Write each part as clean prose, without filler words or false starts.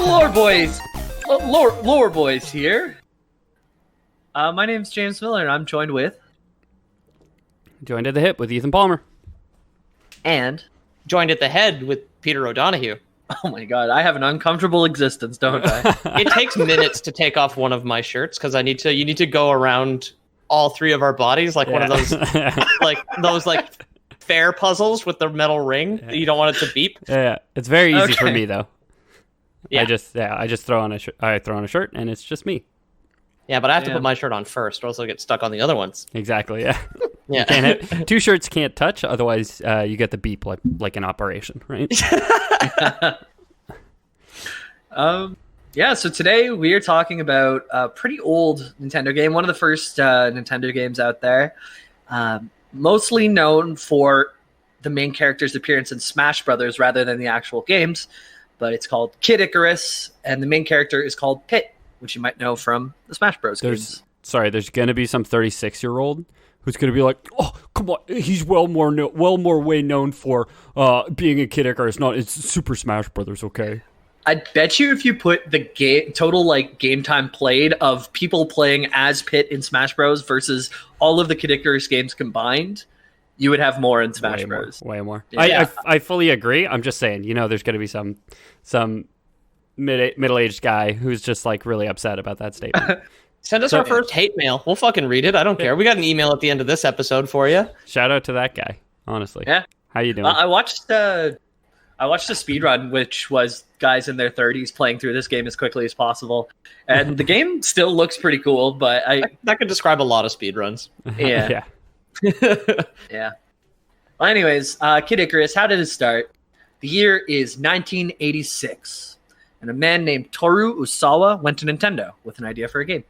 Lore Boys! Lore Boys here. My name's James Miller, and I'm joined at the hip with Ethan Palmer. And joined at the head with Peter O'Donohue. Oh my god, I have an uncomfortable existence, don't I? It takes minutes to take off one of my shirts because you need to go around all three of our bodies like one of those like fair puzzles with the metal ring. Yeah. You don't want it to beep. Yeah, it's very easy for me though. Yeah. I just throw on a shirt and it's just me. Yeah, but I have to put my shirt on first, or else I'll get stuck on the other ones. Exactly. Yeah. Yeah. Two shirts can't touch, otherwise you get the beep like an operation, right? So today we are talking about a pretty old Nintendo game, one of the first Nintendo games out there, mostly known for the main character's appearance in Smash Brothers rather than the actual games, but it's called Kid Icarus, and the main character is called Pit, which you might know from the Smash Bros. Games. There's going to be some 36-year-old who's going to be like, oh, come on, he's well more known for being a Kid Icarus, it's Super Smash Brothers, okay? I bet you if you put the total game time played of people playing as Pit in Smash Bros. Versus all of the Kid Icarus games combined, you would have more in Smash Bros. Way more. Yeah. I fully agree. I'm just saying, there's going to be some middle-aged guy who's just like really upset about that statement. Send us our first hate mail. We'll fucking read it. I don't care. We got an email at the end of this episode for you. Shout out to that guy, honestly. Yeah. How you doing? I watched the speedrun, which was guys in their 30s playing through this game as quickly as possible. And the game still looks pretty cool, but that could describe a lot of speedruns. Yeah. Yeah. Well, anyways, Kid Icarus, how did it start? The year is 1986, and a man named Toru Osawa went to Nintendo with an idea for a game.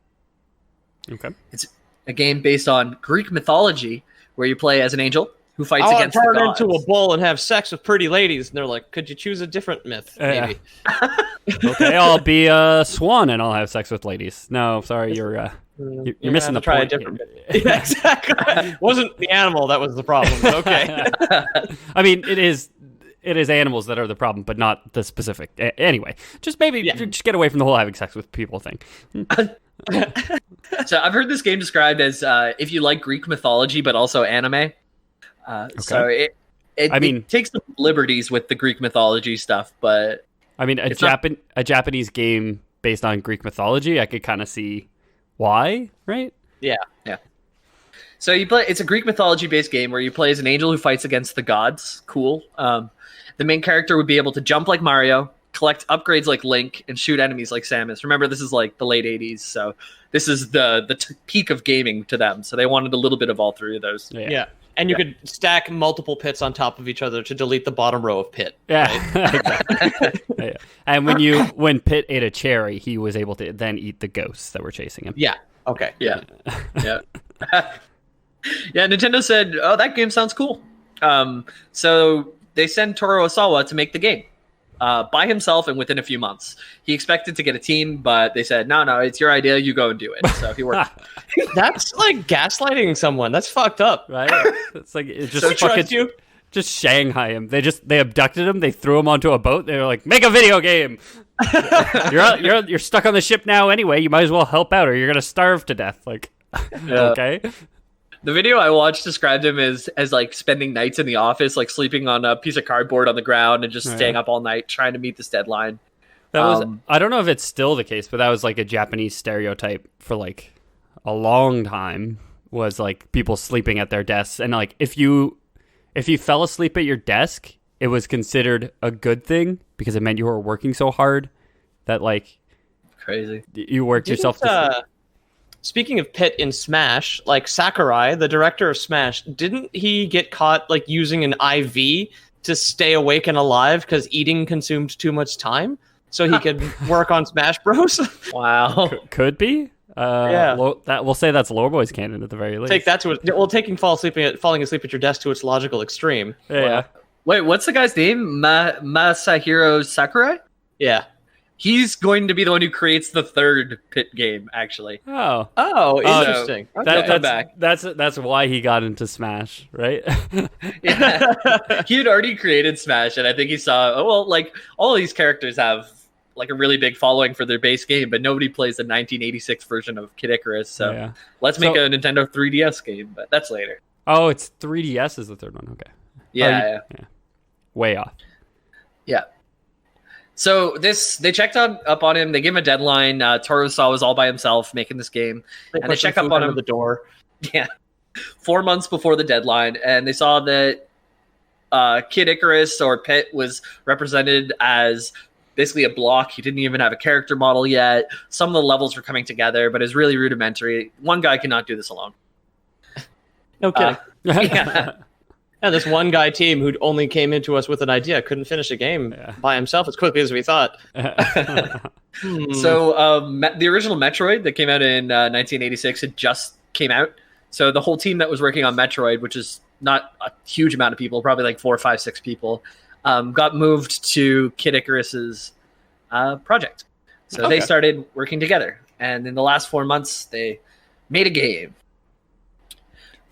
Okay. It's a game based on Greek mythology where you play as an angel who fights against the gods. Turn into a bull and have sex with pretty ladies. And they're like, could you choose a different myth? Maybe. Okay, I'll be a swan and I'll have sex with ladies. No, sorry, you're missing the try point. A different myth. Yeah, exactly. It wasn't the animal that was the problem. But okay. I mean, it is animals that are the problem, but not the specific. Anyway, just just get away from the whole having sex with people thing. So I've heard this game described as if you like Greek mythology but also anime. Okay. So it takes the liberties with the Greek mythology stuff, but I mean, a Japanese game based on Greek mythology, I could kind of see why, right? Yeah. So it's a Greek mythology based game where you play as an angel who fights against the gods. Cool. The main character would be able to jump like Mario, collect upgrades like Link, and shoot enemies like Samus. Remember, this is like the late 80s, so this is the peak of gaming to them. So they wanted a little bit of all three of those. Yeah. And you could stack multiple pits on top of each other to delete the bottom row of Pit. Yeah. Right? Yeah. And when Pit ate a cherry, he was able to then eat the ghosts that were chasing him. Yeah. Okay. Yeah. Yeah. Yeah, Nintendo said, oh, that game sounds cool. So they send Toru Osawa to make the game by himself and within a few months. He expected to get a team, but they said, no, it's your idea. You go and do it. So he worked. That's like gaslighting someone. That's fucked up. Right? It's like just Shanghai him. They abducted him. They threw him onto a boat. They were like, make a video game. You're stuck on the ship now anyway. You might as well help out or you're going to starve to death. Like, okay. The video I watched described him as like spending nights in the office, like sleeping on a piece of cardboard on the ground and just staying up all night trying to meet this deadline. That was I don't know if it's still the case, but that was like a Japanese stereotype for like a long time, was like people sleeping at their desks, and like if you fell asleep at your desk, it was considered a good thing because it meant you were working so hard that like crazy you worked yourself to sleep. Speaking of Pit in Smash, like Sakurai, the director of Smash, didn't he get caught like using an IV to stay awake and alive because eating consumed too much time so he could work on Smash Bros? Wow. Could be. We'll say that's Lore Boys canon at the very least. Take that to it. Well, falling asleep at your desk to its logical extreme. Yeah. Wait, what's the guy's name? Masahiro Sakurai? Yeah. He's going to be the one who creates the third Pit game, actually. Oh, interesting. That's why he got into Smash, right? Yeah. He had already created Smash, and I think he saw, like, all these characters have like a really big following for their base game, but nobody plays the 1986 version of Kid Icarus. So let's make a Nintendo 3DS game, but that's later. Oh, it's 3DS is the third one. Okay. Yeah. Way off. Yeah. So they checked up on him. They gave him a deadline. Torusawa was all by himself making this game, and they checked up on him at the door. Yeah, 4 months before the deadline, and they saw that Kid Icarus or Pit was represented as basically a block. He didn't even have a character model yet. Some of the levels were coming together, but it's really rudimentary. One guy cannot do this alone. No kidding. Yeah. Yeah, this one guy team who only came into us with an idea couldn't finish a game by himself as quickly as we thought. So the original Metroid that came out in 1986 had just came out. So the whole team that was working on Metroid, which is not a huge amount of people, probably like 4, 5, 6 people, got moved to Kid Icarus's project. So they started working together. And in the last 4 months, they made a game.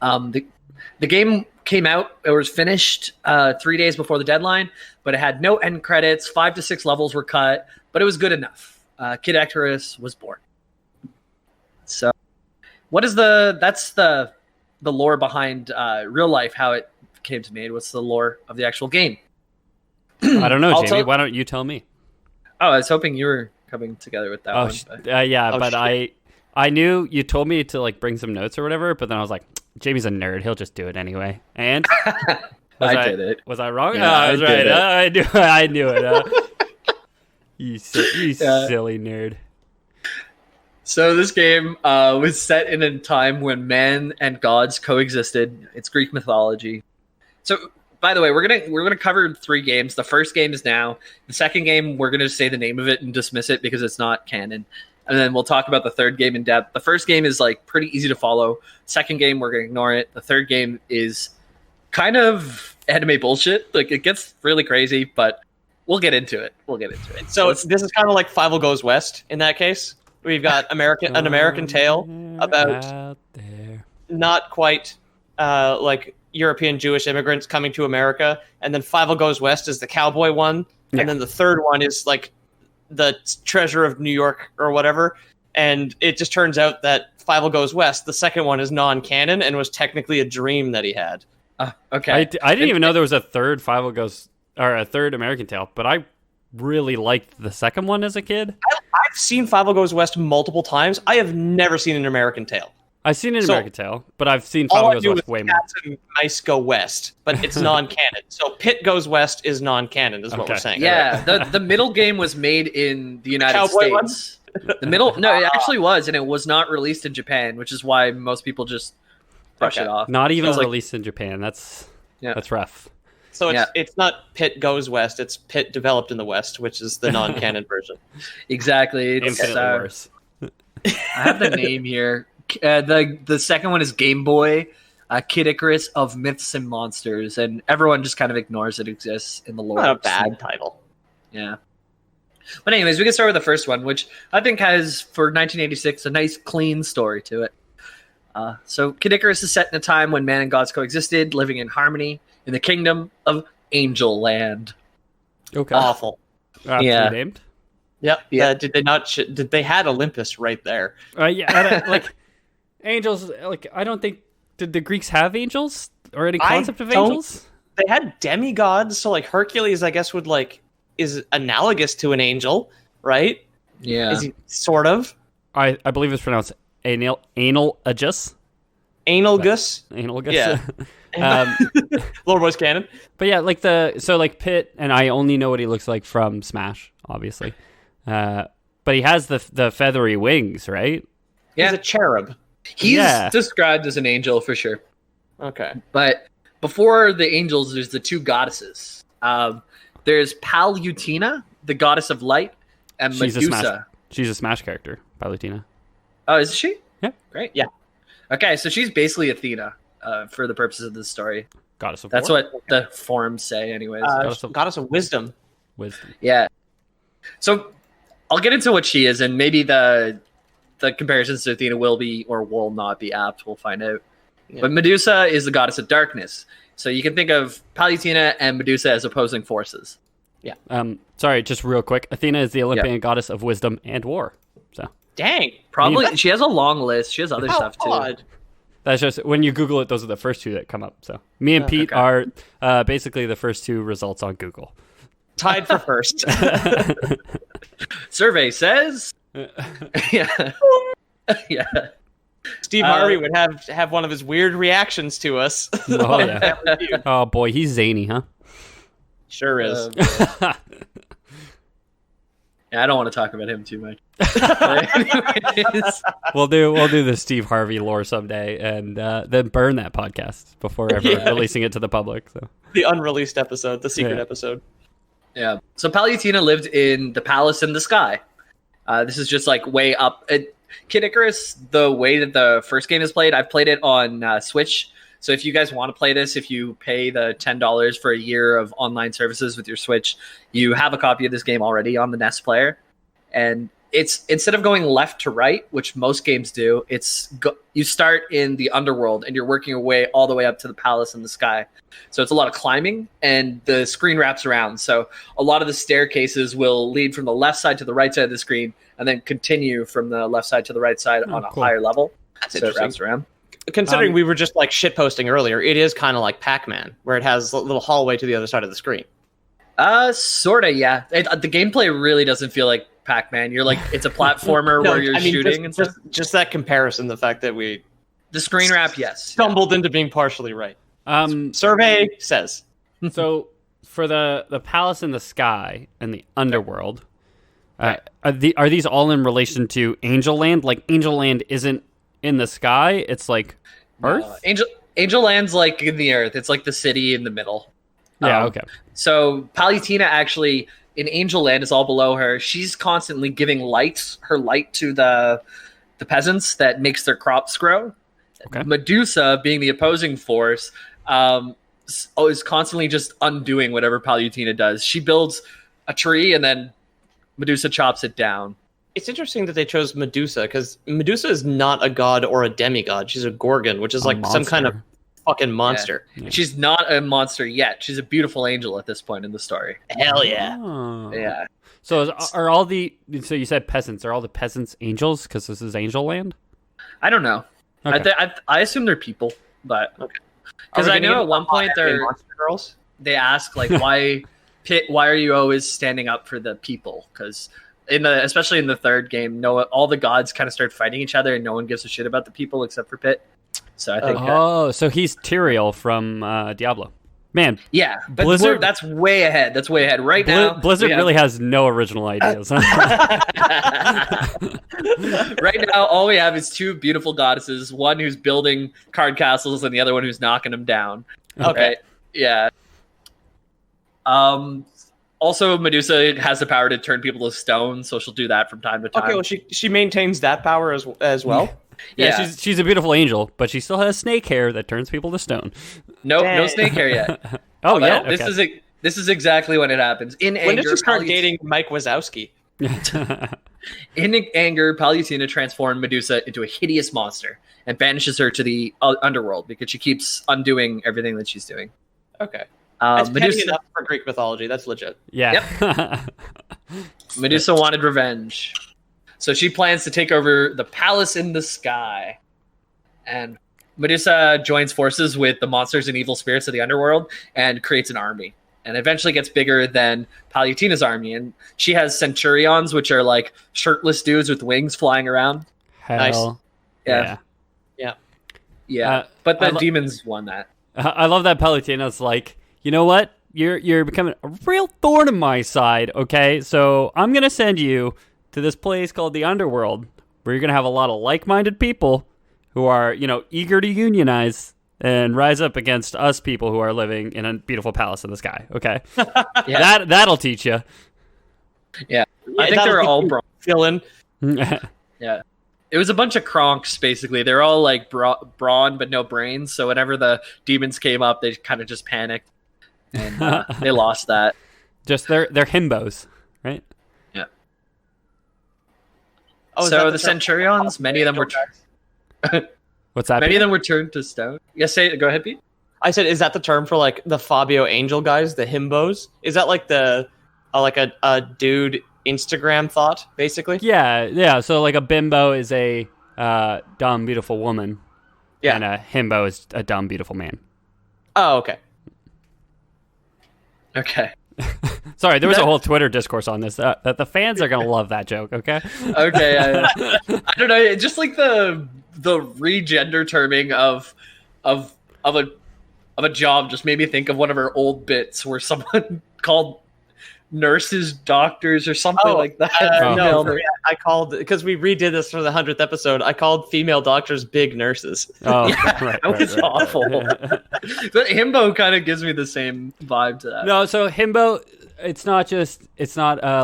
The game came out, it was finished 3 days before the deadline, but it had no end credits. 5 to 6 levels were cut, but it was good enough. Kid Icarus was born. So what is that's the lore behind real life, how it came to me? What's the lore of the actual game? I don't know, Jamie. Why don't you tell me? Oh, I was hoping you were coming together with that one. But I knew you told me to like bring some notes or whatever, but then I was like, Jamie's a nerd. He'll just do it anyway. And I did it. Was I wrong? Yeah, I was right. I knew it. You silly nerd. So this game was set in a time when men and gods coexisted. It's Greek mythology. So, by the way, we're gonna cover 3 games. The first game is now. The second game, we're gonna say the name of it and dismiss it because it's not canon. And then we'll talk about the third game in depth. The first game is like pretty easy to follow. Second game, we're gonna ignore it. The third game is kind of anime bullshit. Like it gets really crazy, but we'll get into it. So this is kind of like Fievel Goes West in that case. We've got an American tale about not quite like European Jewish immigrants coming to America, and then Fievel Goes West is the cowboy one, and then the third one is like the treasure of New York or whatever. And it just turns out that Fievel Goes West, the second one, is non-canon and was technically a dream that he had. Okay, I didn't even know there was a third Fievel Goes or a third American Tale, but I really liked the second one as a kid. I've seen Fievel Goes West multiple times. I have never seen an American Tale. I've seen an American Tale, but I've seen Fievel Goes West way more. And Mice Go West, but it's non-canon. So Pit Goes West is non-canon, is what we're saying. Yeah, the middle game was made in the United States. The middle, no, it actually was, and it was not released in Japan, which is why most people just brush it off. Not even released in Japan. That's rough. So it's not Pit Goes West, it's Pit Developed in the West, which is the non-canon version. Exactly. It's infinitely worse. I have the name here. The second one is Game Boy, Kid Icarus of Myths and Monsters, and everyone just kind of ignores it exists in the lore. Not a bad title. Yeah. But anyways, we can start with the first one, which I think has, for 1986, a nice, clean story to it. So Kid Icarus is set in a time when man and gods coexisted, living in harmony in the kingdom of Angel Land. Okay. Awful. Named? Yep. Yeah. Did they not? Did they had Olympus right there? Like angels. Like I don't think did the Greeks have angels or any concept of angels? They had demigods. So like Hercules, I guess is analogous to an angel, right? Yeah. Is he sort of? I believe it's pronounced Analgus. Analgus. Yeah. Lore Boys canon. But yeah, like Pit, and I only know what he looks like from Smash, obviously. But he has the feathery wings, right? Yeah. He's a cherub. He's described as an angel for sure. Okay. But before the angels, there's the 2 goddesses. There's Palutena, the goddess of light, and Medusa. She's a Smash character, Palutena. Oh, is she? Yeah. Great. Yeah. Okay, so she's basically Athena for the purposes of the story. Goddess of That's war? what the forums say, anyways. Goddess of wisdom. Yeah. So I'll get into what she is, and maybe the comparisons to Athena will be or will not be apt. We'll find out. Yeah. But Medusa is the goddess of darkness. So you can think of Palutena and Medusa as opposing forces. Sorry, just real quick. Athena is the Olympian goddess of wisdom and war. So Dang. Probably she has a long list. She has other stuff too. Odd. that's just when you Google it, those are the first two that come up. So me and Pete are basically the first two results on Google. Tied for first. Survey says. Yeah. Yeah. Steve Harvey would have one of his weird reactions to us. Oh yeah. Oh boy, he's zany, huh? Sure is. Yeah, I don't want to talk about him too much. Anyways, We'll do the Steve Harvey lore someday, and then burn that podcast before ever releasing it to the public. So The unreleased episode, the secret episode. yeah. So Palutena lived in the palace in the sky. This is just like way up. Kid Icarus, the way that the first game is played, I've played it on Switch. So if you guys want to play this, if you pay the $10 for a year of online services with your Switch, you have a copy of this game already on the NES player. And it's instead of going left to right, which most games do, you start in the Underworld and you're working your way all the way up to the palace in the sky. So it's a lot of climbing and the screen wraps around. So a lot of the staircases will lead from the left side to the right side of the screen and then continue from the left side to the right side on a higher level. That's so it interesting. wraps around. Considering we were just like shitposting earlier, it is kind of like Pac-Man, where it has a little hallway to the other side of the screen. Sorta, yeah. The gameplay really doesn't feel like Pac-Man. You're like, it's a platformer where you're shooting and stuff. Just that comparison, the fact that we The screen wrap, yes. stumbled into being partially right. Survey says. So for the palace in the sky and the underworld, are these all in relation to Angel Land? Like Angel Land isn't in the sky; it's like Earth. Angel Land's like in the Earth. It's like the city in the middle. Yeah. Okay. So Palutena actually in Angel Land is all below her. She's constantly giving her light to the peasants that makes their crops grow. Okay. Medusa, being the opposing force, is constantly just undoing whatever Palutena does. She builds a tree and then Medusa chops it down. It's interesting that they chose Medusa, because Medusa is not a god or a demigod. She's a gorgon, which is like some kind of fucking monster. Yeah. She's not a monster yet. She's a beautiful angel at this point in the story. Hell yeah. Oh. Yeah. So so you said peasants, are all the peasants angels because this is Angel Land? I don't know. Okay. I assume they're people, but because Are we I gonna know get at one point monster girls? they ask like why are you always standing up for the people? Because especially in the third game, all the gods kind of start fighting each other, and no one gives a shit about the people except for Pit. So I think. So he's Tyrael from Diablo. Man, yeah, but Blizzard. That's way ahead. That's way ahead. Right now, Blizzard really has no original ideas. Right now, all we have is two beautiful goddesses. One who's building card castles, and the other one who's knocking them down. Okay. Right? Yeah. Also, Medusa has the power to turn people to stone, so she'll do that from time to time. Okay, well, she maintains that power as well. Yeah, she's a beautiful angel, but she still has snake hair that turns people to stone. Nope, no snake hair yet. Oh But yeah, okay. This is exactly when it happens. In When anger, did she start dating Mike Wazowski? In anger, Palutena transformed Medusa into a hideous monster and banishes her to the underworld because she keeps undoing everything that she's doing. Okay. That's petty Medusa, enough for Greek mythology. That's legit. Yeah. Medusa wanted revenge. So she plans to take over the palace in the sky. And Medusa joins forces with the monsters and evil spirits of the underworld and creates an army. And eventually gets bigger than Palutena's army. And she has centurions, which are like shirtless dudes with wings flying around. Hell. Yeah. Yeah. But the demons won that. I love that Palutena's like, you know what? You're becoming a real thorn in my side, okay? So I'm going to send you to this place called the Underworld, where you're going to have a lot of like-minded people who are, eager to unionize and rise up against us people who are living in a beautiful palace in the sky, okay? Yeah. That'll teach you. Yeah. I think they're all fill-in. Yeah. It was a bunch of cronks, basically. They're all like brawn, but no brains. So whenever the demons came up, they kind of just panicked. And they lost that. Just they're himbos, right? Yeah. Oh, so the centurions, many of them were... What's that? Many of them were turned to stone. Yes, go ahead, Pete. I said, is that the term for like the Fabio Angel guys, the himbos? Is that like the a dude Instagram thought, basically. Yeah. So like a bimbo is a dumb beautiful woman, and a himbo is a dumb beautiful man. Oh, okay. Okay. Sorry, there was a whole Twitter discourse on this. That the fans are gonna love that joke. Okay. Okay. I don't know. Just like the regender terming of a job just made me think of one of our old bits where someone called nurses doctors or something like that. I called, because we redid this for the 100th episode, I called female doctors big nurses. Oh, that was awful. But himbo kind of gives me the same vibe to that. No, so himbo, it's not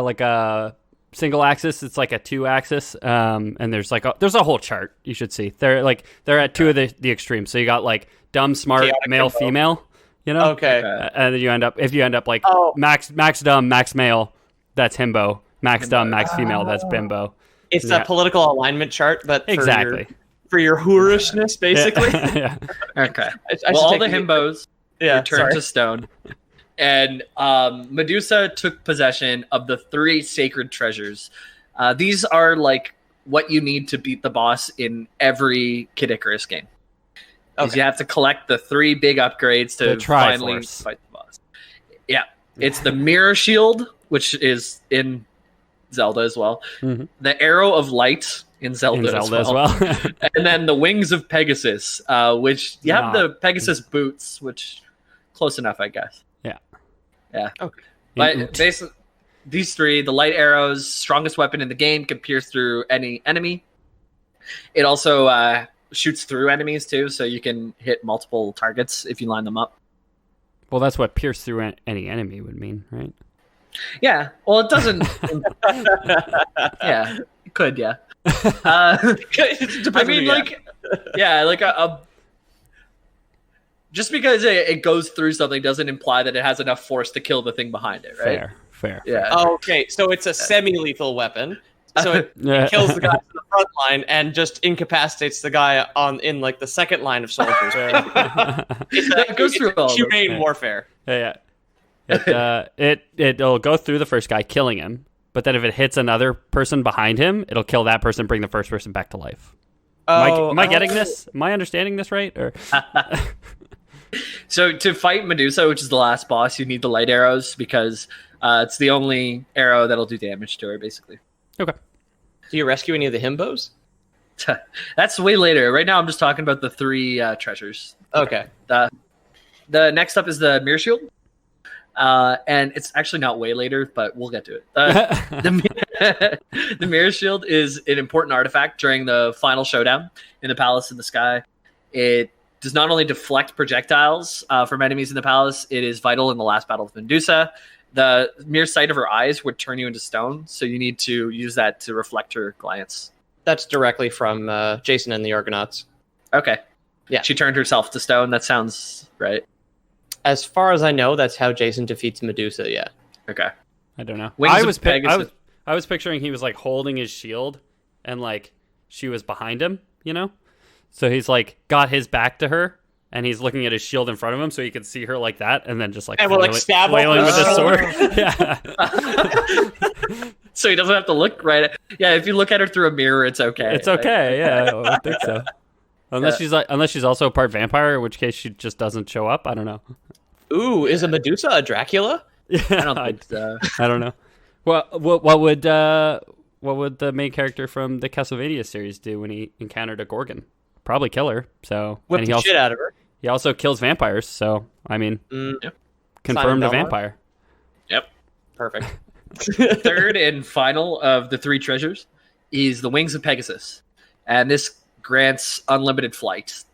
like a single axis, it's like a 2-axis, and there's a whole chart you should see. They're at two of the extremes. So you got like dumb, smart, chaotic male, himbo. Female. You know? Okay. And then if you end up like max dumb, max male, that's himbo. Max dumb, max female, that's bimbo. It's a political alignment chart, but for your whorishness, basically. Yeah. Okay. All the himbos returned to stone. And Medusa took possession of the 3 sacred treasures. These are like what you need to beat the boss in every Kid Icarus game. Is you have to collect the 3 big upgrades to finally fight the boss. Yeah. It's the Mir Shield, which is in Zelda as well. Mm-hmm. The Arrow of Light in Zelda as well. And then the Wings of Pegasus, which you have the Pegasus boots, which close enough, I guess. Yeah. Okay. But basically, these 3, the light arrows, strongest weapon in the game, can pierce through any enemy. It also shoots through enemies too, so you can hit multiple targets if you line them up. Well, that's what pierce through any enemy would mean, right? Yeah. Well, it doesn't. Yeah, it could. Yeah. I mean, like, just because it goes through something doesn't imply that it has enough force to kill the thing behind it, right? Fair. Yeah. Okay, so it's a semi-lethal weapon. So it kills the guy in the front line and just incapacitates the guy in like the second line of soldiers. It goes through all humane warfare. Yeah. It'll go through the first guy, killing him. But then if it hits another person behind him, it'll kill that person, bring the first person back to life. Am I getting this? Am I understanding this right? Or So to fight Medusa, which is the last boss, you need the light arrows because it's the only arrow that'll do damage to her, basically. Okay. Do you rescue any of the himbos? That's way later. Right now, I'm just talking about the 3 treasures. Okay. The next up is the Mir Shield. And it's actually not way later, but we'll get to it. The Mir Shield is an important artifact during the final showdown in the palace in the sky. It does not only deflect projectiles from enemies in the palace, it is vital in the last battle with Medusa. The mere sight of her eyes would turn you into stone, so you need to use that to reflect her glance. That's directly from Jason and the Argonauts. Okay. Yeah. She turned herself to stone. That sounds right. As far as I know, that's how Jason defeats Medusa, yeah. Okay. I don't know. I was picturing he was like holding his shield and like she was behind him, you know? So he's like got his back to her and he's looking at his shield in front of him so he could see her like that and then just like flailing with his sword. Yeah. So he doesn't have to look right at... Yeah, if you look at her through a mirror, it's okay. It's okay, yeah. I think so. Unless she's also part vampire, in which case she just doesn't show up. I don't know. Ooh, is a Medusa a Dracula? Yeah, I don't think so. I don't know. Well, what would the main character from the Castlevania series do when he encountered a Gorgon? Probably kill her. So whip the shit out of her. He also kills vampires. So I mean, confirmed a vampire. Yep, perfect. Third and final of the 3 treasures is the Wings of Pegasus, and this grants unlimited flight.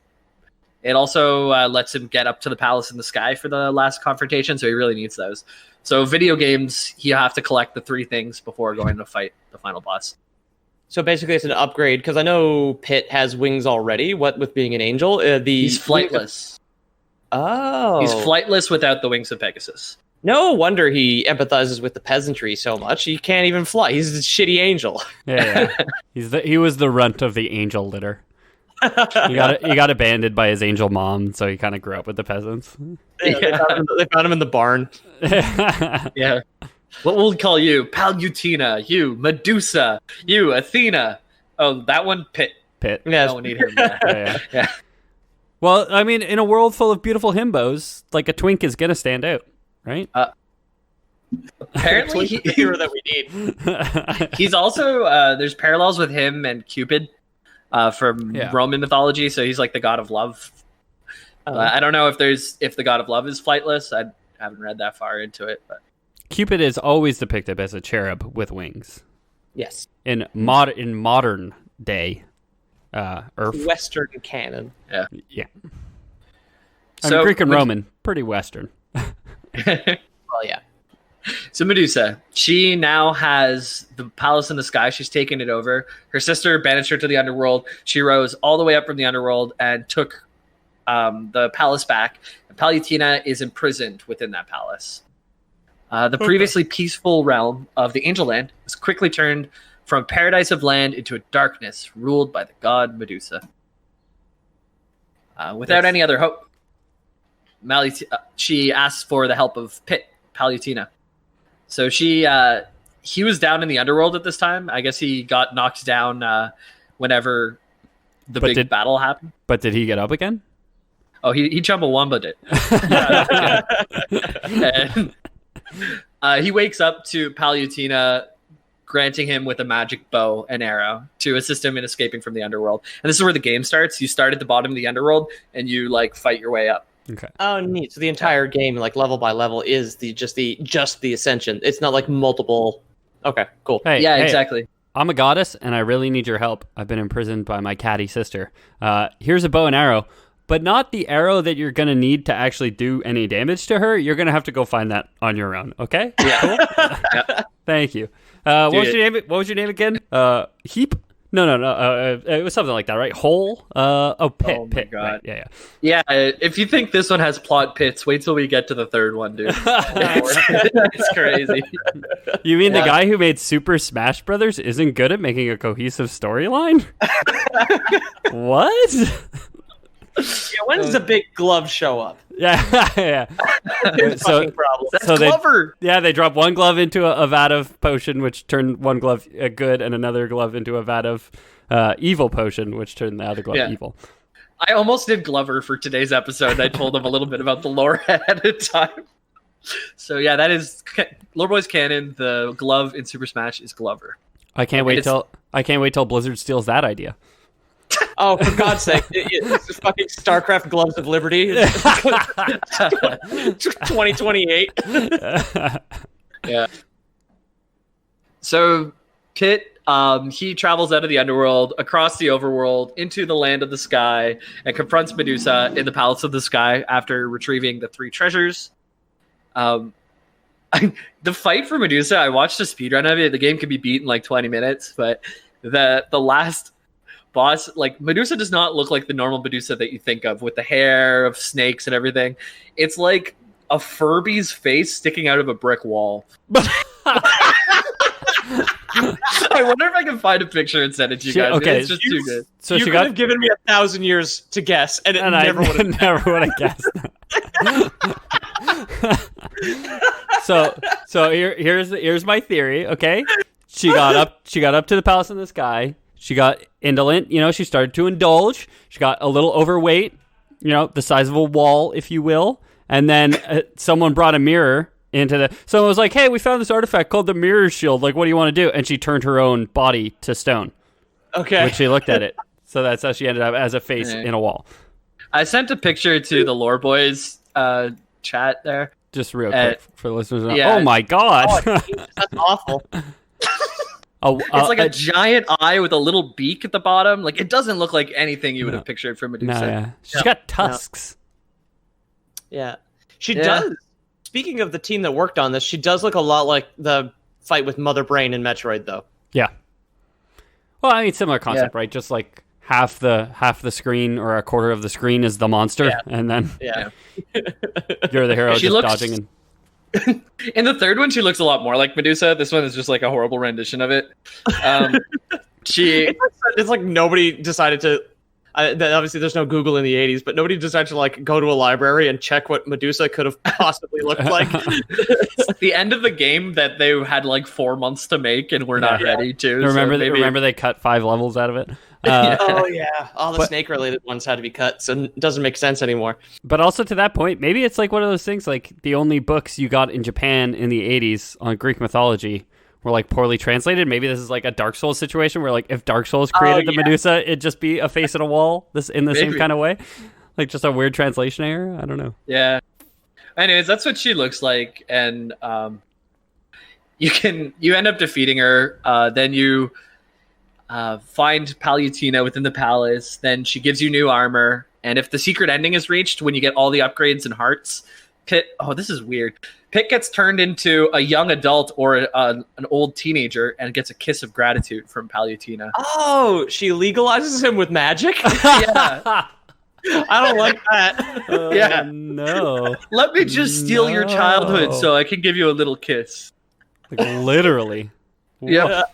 It also lets him get up to the palace in the sky for the last confrontation, so he really needs those. So video games, you have to collect the 3 things before going to fight the final boss. So basically it's an upgrade, because I know Pitt has wings already, what with being an angel. He's flightless. Oh. He's flightless without the Wings of Pegasus. No wonder he empathizes with the peasantry so much. He can't even fly. He's a shitty angel. Yeah. He was the runt of the angel litter. He got abandoned by his angel mom, so he kind of grew up with the peasants. Yeah, they found him in the barn. Yeah. What will we call you? Palutena. You, Medusa. You, Athena. Oh, that one, Pit. Pit. Yeah, No, we need him. Yeah. Yeah. Well, I mean, in a world full of beautiful himbos, like a twink is gonna stand out, right? Apparently, the hero that we need. he's also there's parallels with him and Cupid from Roman mythology. So he's like the god of love. I don't know if the god of love is flightless. I haven't read that far into it, but Cupid is always depicted as a cherub with wings. Yes. In modern day Earth. Western canon. Yeah. So Greek and Roman, pretty Western. Well, yeah. So Medusa, she now has the palace in the sky. She's taken it over. Her sister banished her to the underworld. She rose all the way up from the underworld and took the palace back. Palutena is imprisoned within that palace. The previously peaceful realm of the Angel Land was quickly turned from a paradise of land into a darkness ruled by the god Medusa. Without any other hope, she asks for the help of Pit, Palutena. So he was down in the underworld at this time. I guess he got knocked down whenever the big battle happened. But did he get up again? Oh, he Chumbawamba'd it. And, he wakes up to Palutena granting him with a magic bow and arrow to assist him in escaping from the underworld. And this is where the game starts. You start at the bottom of the underworld and you fight your way up. Okay. Oh, neat. So the entire game, level by level, is just the ascension. It's not like multiple. Okay, cool. Hey, exactly. I'm a goddess, and I really need your help. I've been imprisoned by my catty sister. Here's a bow and arrow, but not the arrow that you're going to need to actually do any damage to her. You're going to have to go find that on your own, okay? Yeah. Cool? Yeah. Thank you. What was your name again? Heap? No. It was something like that, right? Hole? Pit. Oh my Pit. God. Right. Yeah, if you think this one has plot pits, wait till we get to the third one, dude. It's crazy. You mean the guy who made Super Smash Brothers isn't good at making a cohesive storyline? What? Yeah, when does a big glove show up? Yeah. Fucking problem. That's clever. They drop one glove into a vat of potion, which turned one glove good, and another glove into a vat of evil potion, which turned the other glove evil. I almost did Glover for today's episode. I told him a little bit about the lore ahead of time. So yeah, that is Lore Boys canon. The glove in Super Smash is Glover. I can't wait till Blizzard steals that idea. Oh, for God's sake! It's fucking StarCraft Gloves of Liberty. 2028. Yeah. So Pit, he travels out of the underworld, across the overworld, into the land of the sky, and confronts Medusa in the Palace of the Sky after retrieving the 3 treasures. The fight for Medusa, I watched a speedrun of it. The game can be beat in 20 minutes, but the last boss, Medusa does not look like the normal Medusa that you think of with the hair of snakes and everything. It's like a Furby's face sticking out of a brick wall. I wonder if I can find a picture and send it to you guys. Okay. It's just too good. So you could have given me 1,000 years to guess, and I never would have guessed. So here's my theory. Okay, she got up to the palace in the sky. She got indolent. She started to indulge. She got a little overweight. The size of a wall, if you will. And then someone brought a mirror into the. Someone was like, "Hey, we found this artifact called the Mir Shield. What do you want to do?" And she turned her own body to stone. Okay. When she looked at it, so that's how she ended up as a face in a wall. I sent a picture to the Lore Boys chat there. Just real quick for the listeners. Yeah. Oh my God, that's awful. It's like a giant eye with a little beak at the bottom. It doesn't look like anything you would have pictured from Medusa. No, yeah. She's got tusks. No. Yeah. She does. Speaking of the team that worked on this, she does look a lot like the fight with Mother Brain in Metroid, though. Yeah. Well, I mean, similar concept, right? Just half the screen or a quarter of the screen is the monster, and then you're the hero just dodging and. In the third one, she looks a lot more like Medusa. This one is just a horrible rendition of it. It's like nobody decided to Obviously, there's no Google in the 80s, but nobody decided to like go to a library and check what Medusa could have possibly looked like. It's the end of the game that they had like 4 months to make, and we're not ready to. Remember they cut 5 levels out of it. Oh yeah, all the snake-related ones had to be cut, so it doesn't make sense anymore. But also to that point, maybe it's like one of those things, like the only books you got in Japan in the 80s on Greek mythology were like poorly translated. Maybe this is like a Dark Souls situation where like if Dark Souls created the Medusa, it'd just be a face on a wall in the same kind of way. Like just a weird translation error. I don't know. Yeah. Anyways, that's what she looks like, and you end up defeating her. Then you find Palutena within the palace. Then she gives you new armor, and if the secret ending is reached, when you get all the upgrades and hearts, Pit. Oh, this is weird. Pit gets turned into a young adult or an old teenager and gets a kiss of gratitude from Palutena. Oh, she legalizes him with magic? Yeah. I don't like that. Yeah. No. Let me just steal your childhood so I can give you a little kiss. Like, literally. Yeah.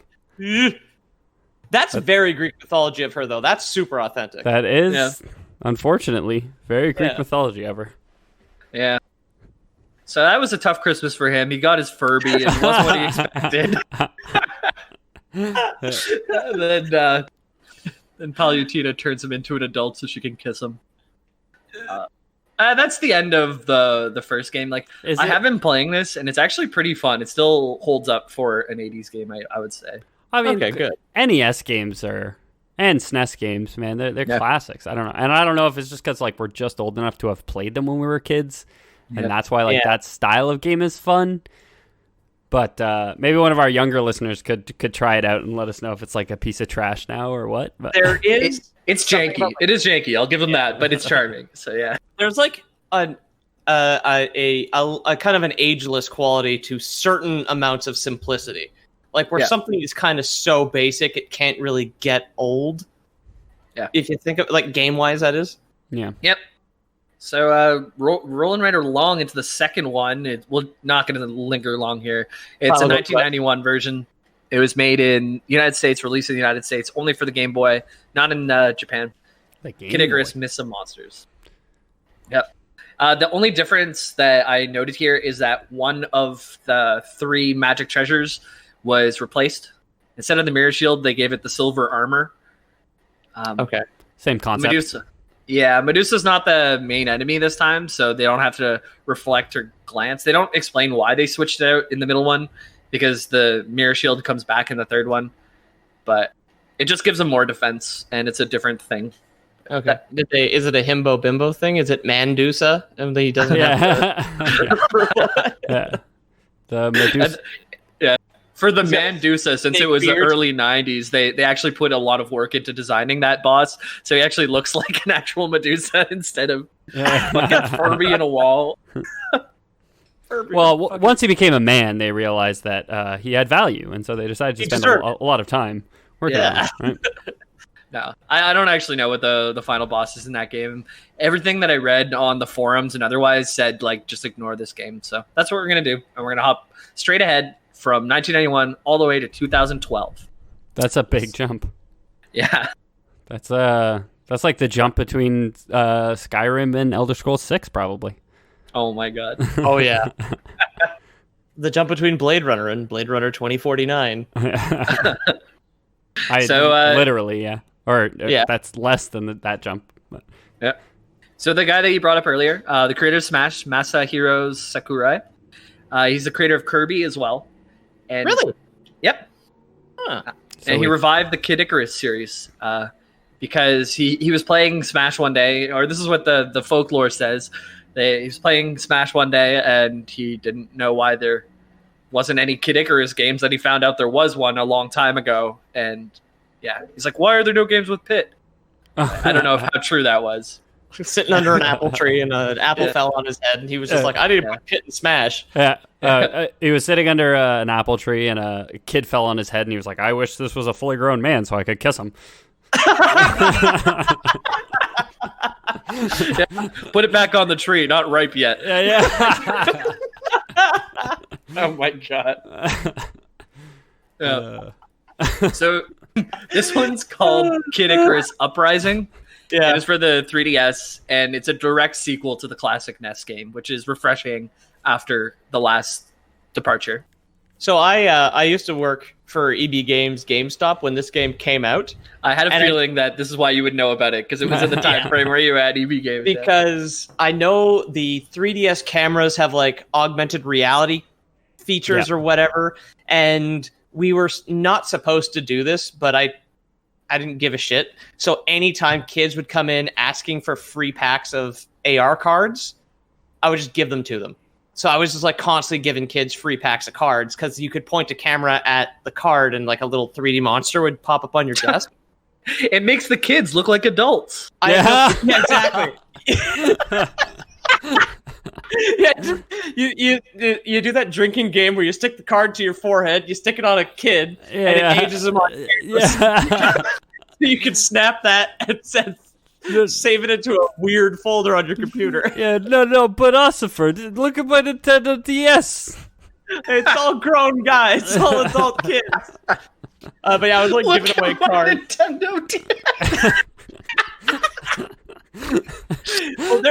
That's very Greek mythology of her, though. That's super authentic. That is, unfortunately, very Greek mythology of her. Yeah. So that was a tough Christmas for him. He got his Furby, and it wasn't what he expected. Then Palutena turns him into an adult so she can kiss him. That's the end of the first game. Like, I have been playing this, and it's actually pretty fun. It still holds up for an 80s game, I would say. I mean, okay, good. NES games and SNES games, man, they're classics. I don't know, and I don't know if it's just because like we're just old enough to have played them when we were kids. And that's why that style of game is fun. But maybe one of our younger listeners could try it out and let us know if it's like a piece of trash now or what. But there is it's janky. It is janky. I'll give them that, but it's charming. So yeah, there's like a kind of an ageless quality to certain amounts of simplicity. Like where something is kind of so basic it can't really get old. Yeah. If you think of like game wise, that is. Yeah. Yep. So rolling right along into the second one, we're not going to linger long here. It's a 1991 version. It was made in the United States, released in the United States, only for the Game Boy, not in Japan. Kid Icarus Myths and Monsters. Yep. The only difference that I noted here is that one of the 3 magic treasures was replaced. Instead of the Mir Shield, they gave it the silver armor. Okay. Same concept. Medusa. Yeah, Medusa's not the main enemy this time, so they don't have to reflect or glance. They don't explain why they switched it out in the middle one, because the Mir Shield comes back in the third one. But it just gives them more defense, and it's a different thing. Okay. Is it a himbo bimbo thing? Is it Medusa? And he doesn't have The Medusa. For the Medusa, since it was the early 90s, they actually put a lot of work into designing that boss. So he actually looks like an actual Medusa instead of fucking Furby in a wall. Well, once he became a man, they realized that he had value, and so they decided to spend a lot of time working on it. Right? No, I don't actually know what the final boss is in that game. Everything that I read on the forums and otherwise said, like, just ignore this game. So that's what we're going to do. And we're going to hop straight ahead from 1991 all the way to 2012. That's a big jump. Yeah. That's like the jump between Skyrim and Elder Scrolls 6, probably. Oh, my God. Oh, yeah. The jump between Blade Runner and Blade Runner 2049. Literally, yeah. Or that's less than that jump. But. Yeah. So the guy that you brought up earlier, the creator of Smash, Masahiro Sakurai, he's the creator of Kirby as well. And, really? Yep. Huh. And he revived the Kid Icarus series because he was playing Smash one day, or this is what the folklore says. He was playing Smash one day, and he didn't know why there wasn't any Kid Icarus games. Then he found out there was one a long time ago, and yeah, he's like, "Why are there no games with Pit?" I don't know how true that was. Sitting under an apple tree, and an apple fell on his head, and he was just like, "I need to put Pit in Smash." Yeah, he was sitting under an apple tree, and a kid fell on his head, and he was like, "I wish this was a fully grown man so I could kiss him." Put it back on the tree, not ripe yet. Yeah. Oh my God. So this one's called Kid Icarus Uprising, Yeah. It was for the 3DS, and it's a direct sequel to the classic NES game, which is refreshing after the last departure. So I used to work for EB Games GameStop when this game came out. I had a feeling that this is why you would know about it, because it was in the time frame where you were at EB Games. Because I know the 3DS cameras have like augmented reality features or whatever, and we were not supposed to do this, but I didn't give a shit. So anytime kids would come in asking for free packs of AR cards, I would just give them to them. So I was just like constantly giving kids free packs of cards because you could point a camera at the card and like a little 3D monster would pop up on your desk. It makes the kids look like adults. Yeah, exactly. You do that drinking game where you stick the card to your forehead, you stick it on a kid, and it ages them on camera. So you can snap that and save it into a weird folder on your computer. Yeah, no, but Ossifer, look at my Nintendo DS. It's all grown guys, it's all adult kids. But yeah, I was like giving away cards. Nintendo DS. Well,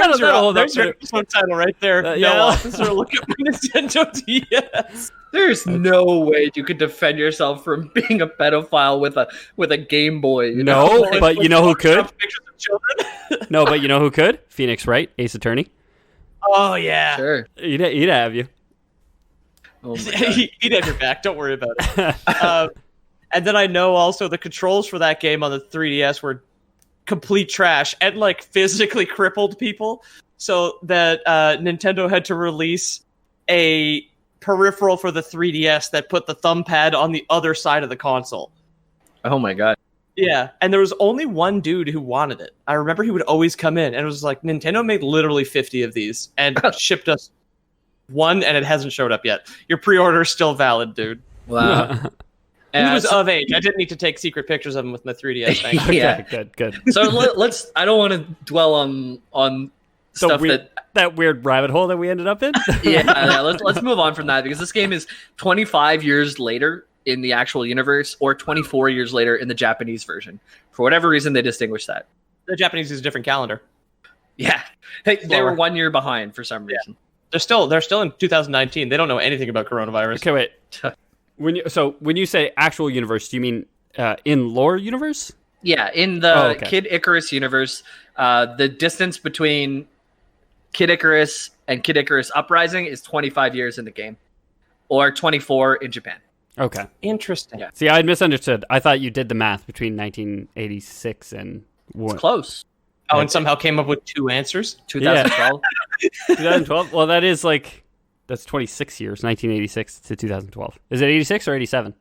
there's your episode title right there. No officer, look at my Nintendo DS. There's no way you could defend yourself from being a pedophile with a Game Boy. No, but you know who could? Pictures of children. No, but you know who could? Phoenix Wright, Ace Attorney. Oh yeah, sure. He'd have you. Oh my God. He'd have your back. Don't worry about it. And then I know also the controls for that game on the 3DS were complete trash and like physically crippled people, so that Nintendo had to release a peripheral for the 3DS that put the thumb pad on the other side of the console. Oh my God. Yeah, and there was only one dude who wanted it. I remember he would always come in, and it was like, Nintendo made literally 50 of these and shipped us one, and it hasn't showed up yet. Your pre-order is still valid, dude. Wow. He was of age. I didn't need to take secret pictures of him with my 3DS thing. Yeah, good. So let's. I don't want to dwell on stuff that weird rabbit hole that we ended up in. Yeah. Let's move on from that, because this game is 25 years later in the actual universe, or 24 years later in the Japanese version. For whatever reason, they distinguish that. The Japanese is a different calendar. Yeah, they were 1 year behind for some reason. They're still in 2019. They don't know anything about coronavirus. Okay, wait. When you say actual universe, do you mean in lore universe? Yeah, in the Kid Icarus universe, the distance between Kid Icarus and Kid Icarus Uprising is 25 years in the game, or 24 in Japan. Okay. Interesting. Yeah. See, I had misunderstood. I thought you did the math between 1986 and what? It's close. Oh, and somehow came up with two answers? 2012. 2012? Well, that's 26 years, 1986 to 2012. Is it 86 or 87?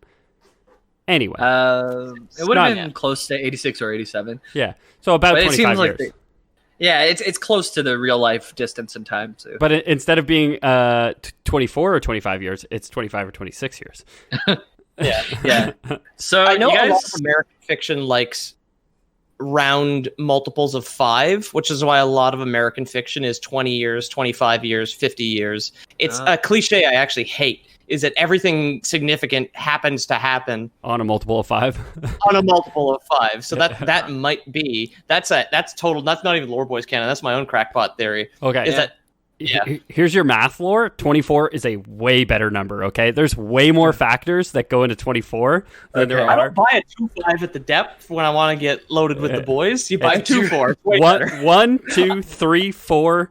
Anyway. It would have been close to 86 or 87. Yeah. So about 25 years. It's close to the real life distance and time. So. But instead of being 24 or 25 years, it's 25 or 26 years. Yeah. So I know a lot of American fiction likes round multiples of 5, which is why a lot of American fiction is 20 years, 25 years, 50 years. It's a cliche I actually hate, is that everything significant happens to happen on a multiple of 5. On a multiple of 5. So that might be that's not even Lore Boys canon. That's my own crackpot theory. Okay. Here's your math lore. 24 is a way better number, okay? There's way more factors that go into 24 than there are. I don't buy a 2-5 at the depth when I want to get loaded with the boys. You buy a 2-4. 1, 2, 3, 4,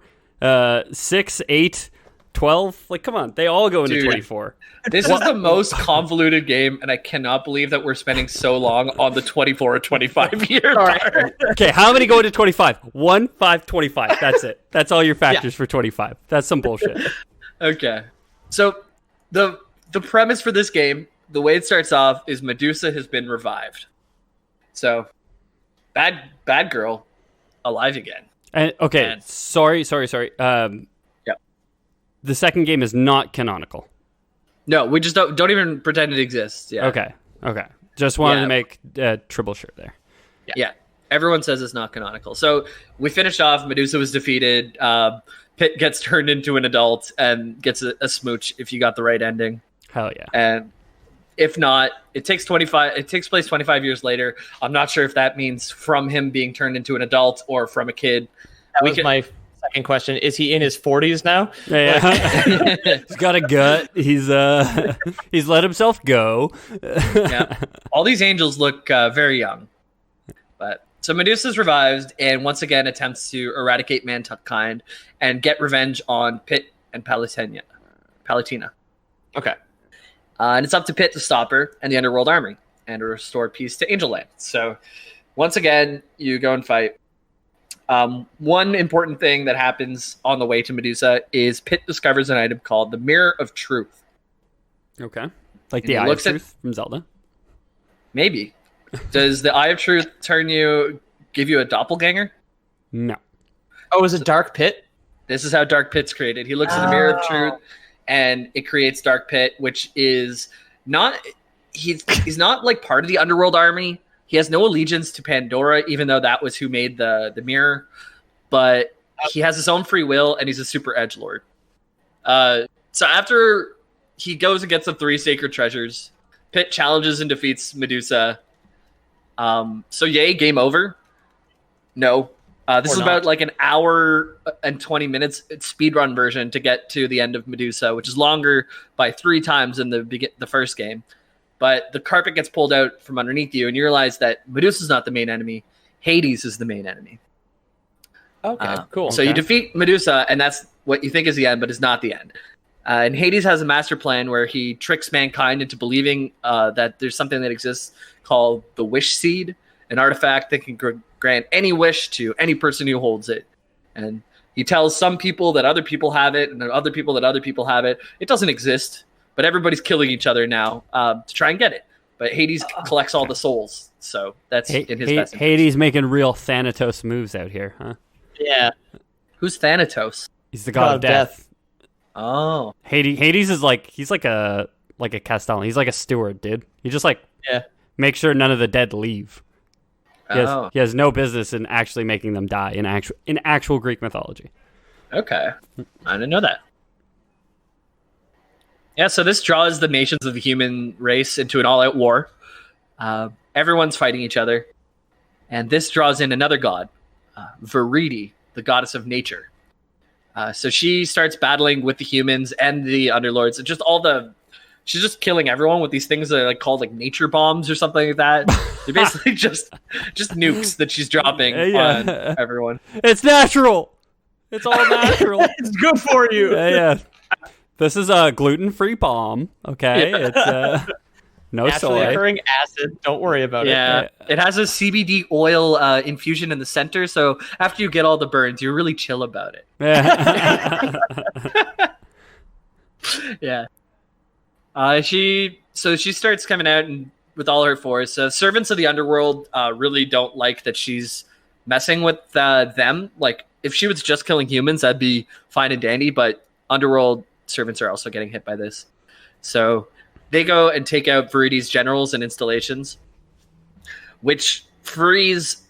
6, 8, 12. Like, come on. They all go into 24. This is the most convoluted game, and I cannot believe that we're spending so long on the 24 or 25 year part. Okay, how many go into 25? 1, 5, 25. That's it. That's all your factors for 25. That's some bullshit. Okay. So the premise for this game, the way it starts off, is Medusa has been revived. So bad girl alive again. And sorry. The second game is not canonical. No, we just don't even pretend it exists. Yeah. Okay. Just wanted to make triple sure there. Yeah. Everyone says it's not canonical. So we finished off. Medusa was defeated. Pit gets turned into an adult and gets a smooch if you got the right ending. Hell yeah. And If not, it takes place 25 years later. I'm not sure if that means from him being turned into an adult or from a kid. That was my second question. Is he in his 40s now? Yeah. He's got a gut. He's let himself go. Yeah. All these angels look very young. But so Medusa's revived and once again attempts to eradicate mankind and get revenge on Pit and Palatina. Okay. And it's up to Pit to stop her and the Underworld Army and to restore peace to Angel Land. So once again, you go and fight. One important thing that happens on the way to Medusa is Pit discovers an item called the Mirror of Truth. Okay. Like the Eye of Truth from Zelda? Maybe. Does the Eye of Truth give you a doppelganger? No. Oh, is it Dark Pit? This is how Dark Pit's created. He looks at the Mirror of Truth and it creates Dark Pit, which is not... He's not like part of the Underworld Army. He has no allegiance to Pandora, even though that was who made the mirror. But he has his own free will, and he's a super edgelord. So after he goes and gets the 3 sacred treasures, Pit challenges and defeats Medusa. So yay, game over? No. This is about like an hour and 20 minutes speedrun version to get to the end of Medusa, which is longer by 3 times in the first game. But the carpet gets pulled out from underneath you, and you realize that Medusa's not the main enemy. Hades is the main enemy. Okay, cool. So you defeat Medusa, and that's what you think is the end, but is not the end. And Hades has a master plan where he tricks mankind into believing that there's something that exists called the Wish Seed, an artifact that can grant any wish to any person who holds it. And he tells some people that other people have it, and other people that other people have it. It doesn't exist. But everybody's killing each other now to try and get it. But Hades collects all the souls, so that's in his best interest. Hades making real Thanatos moves out here, huh? Yeah. Who's Thanatos? He's the god of death. Oh. Hades is he's like a Castellan. He's like a steward, dude. He just makes sure none of the dead leave. He has no business in actually making them die in actual Greek mythology. Okay. I didn't know that. Yeah, so this draws the nations of the human race into an all-out war. Everyone's fighting each other. And this draws in another god, Viridi, the goddess of nature. So she starts battling with the humans and the underlords. She's just killing everyone with these things that are called nature bombs or something like that. They're basically just nukes that she's dropping on everyone. It's natural. It's all natural. It's good for you. Yeah. This is a gluten-free bomb, okay? Yeah. It's no naturally soy. occurring acid. Don't worry about it. Yeah, it has a CBD oil infusion in the center, so after you get all the burns, you're really chill about it. Yeah. Yeah. She starts coming out and with all her force. Servants of the Underworld really don't like that she's messing with them. Like, if she was just killing humans, that'd be fine and dandy, but Underworld servants are also getting hit by this. So they go and take out Viridi's generals and installations, which frees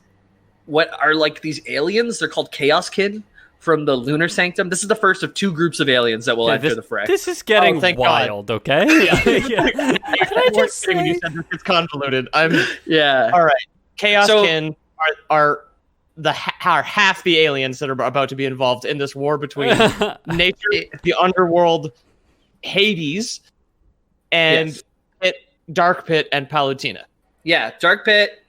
what are these aliens. They're called Chaos Kin from the Lunar Sanctum. This is the first of 2 groups of aliens that will enter the fray. This is getting wild, okay? Can I just say when you said this is convoluted? All right. Chaos Kin are half the aliens that are about to be involved in this war between nature, the Underworld, Hades, and Dark Pit and Palatina. Yeah, Dark Pit,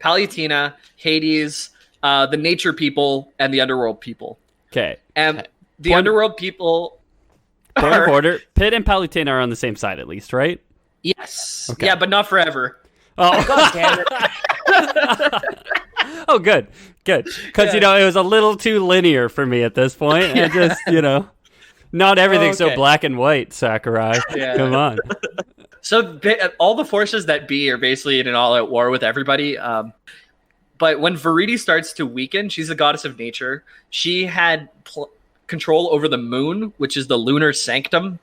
Palatina, Hades, the nature people, and the Underworld people. Okay. And the Underworld people order. Pit and Palatina are on the same side, at least, right? Yes. Okay. Yeah, but not forever. Oh, God damn it. Oh, good. Because, it was a little too linear for me at this point. And just, not everything's so black and white, Sakurai. Yeah. Come on. So all the forces that be are basically in an all-out war with everybody. But when Viridi starts to weaken, she's the goddess of nature. She had control over the moon, which is the lunar sanctum,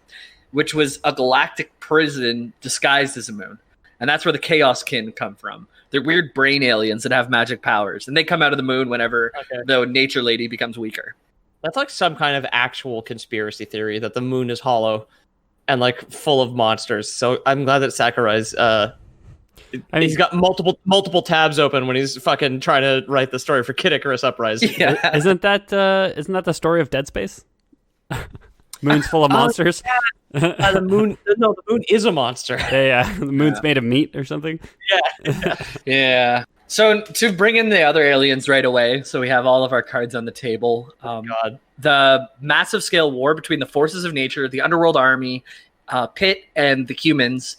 which was a galactic prison disguised as a moon. And that's where the Chaos Kin come from. They're weird brain aliens that have magic powers. And they come out of the moon whenever the nature lady becomes weaker. That's like some kind of actual conspiracy theory that the moon is hollow. and like full of monsters. So I'm glad that Sakurai's he's got multiple tabs open when he's fucking trying to write the story for Kid Icarus Uprising. Yeah. Isn't that the story of Dead Space? Moon's full of monsters. The moon is a monster. Yeah. The moon's made of meat or something. Yeah. So to bring in the other aliens right away, so we have all of our cards on the table. God. The massive scale war between the forces of nature, the Underworld army, Pit and the humans,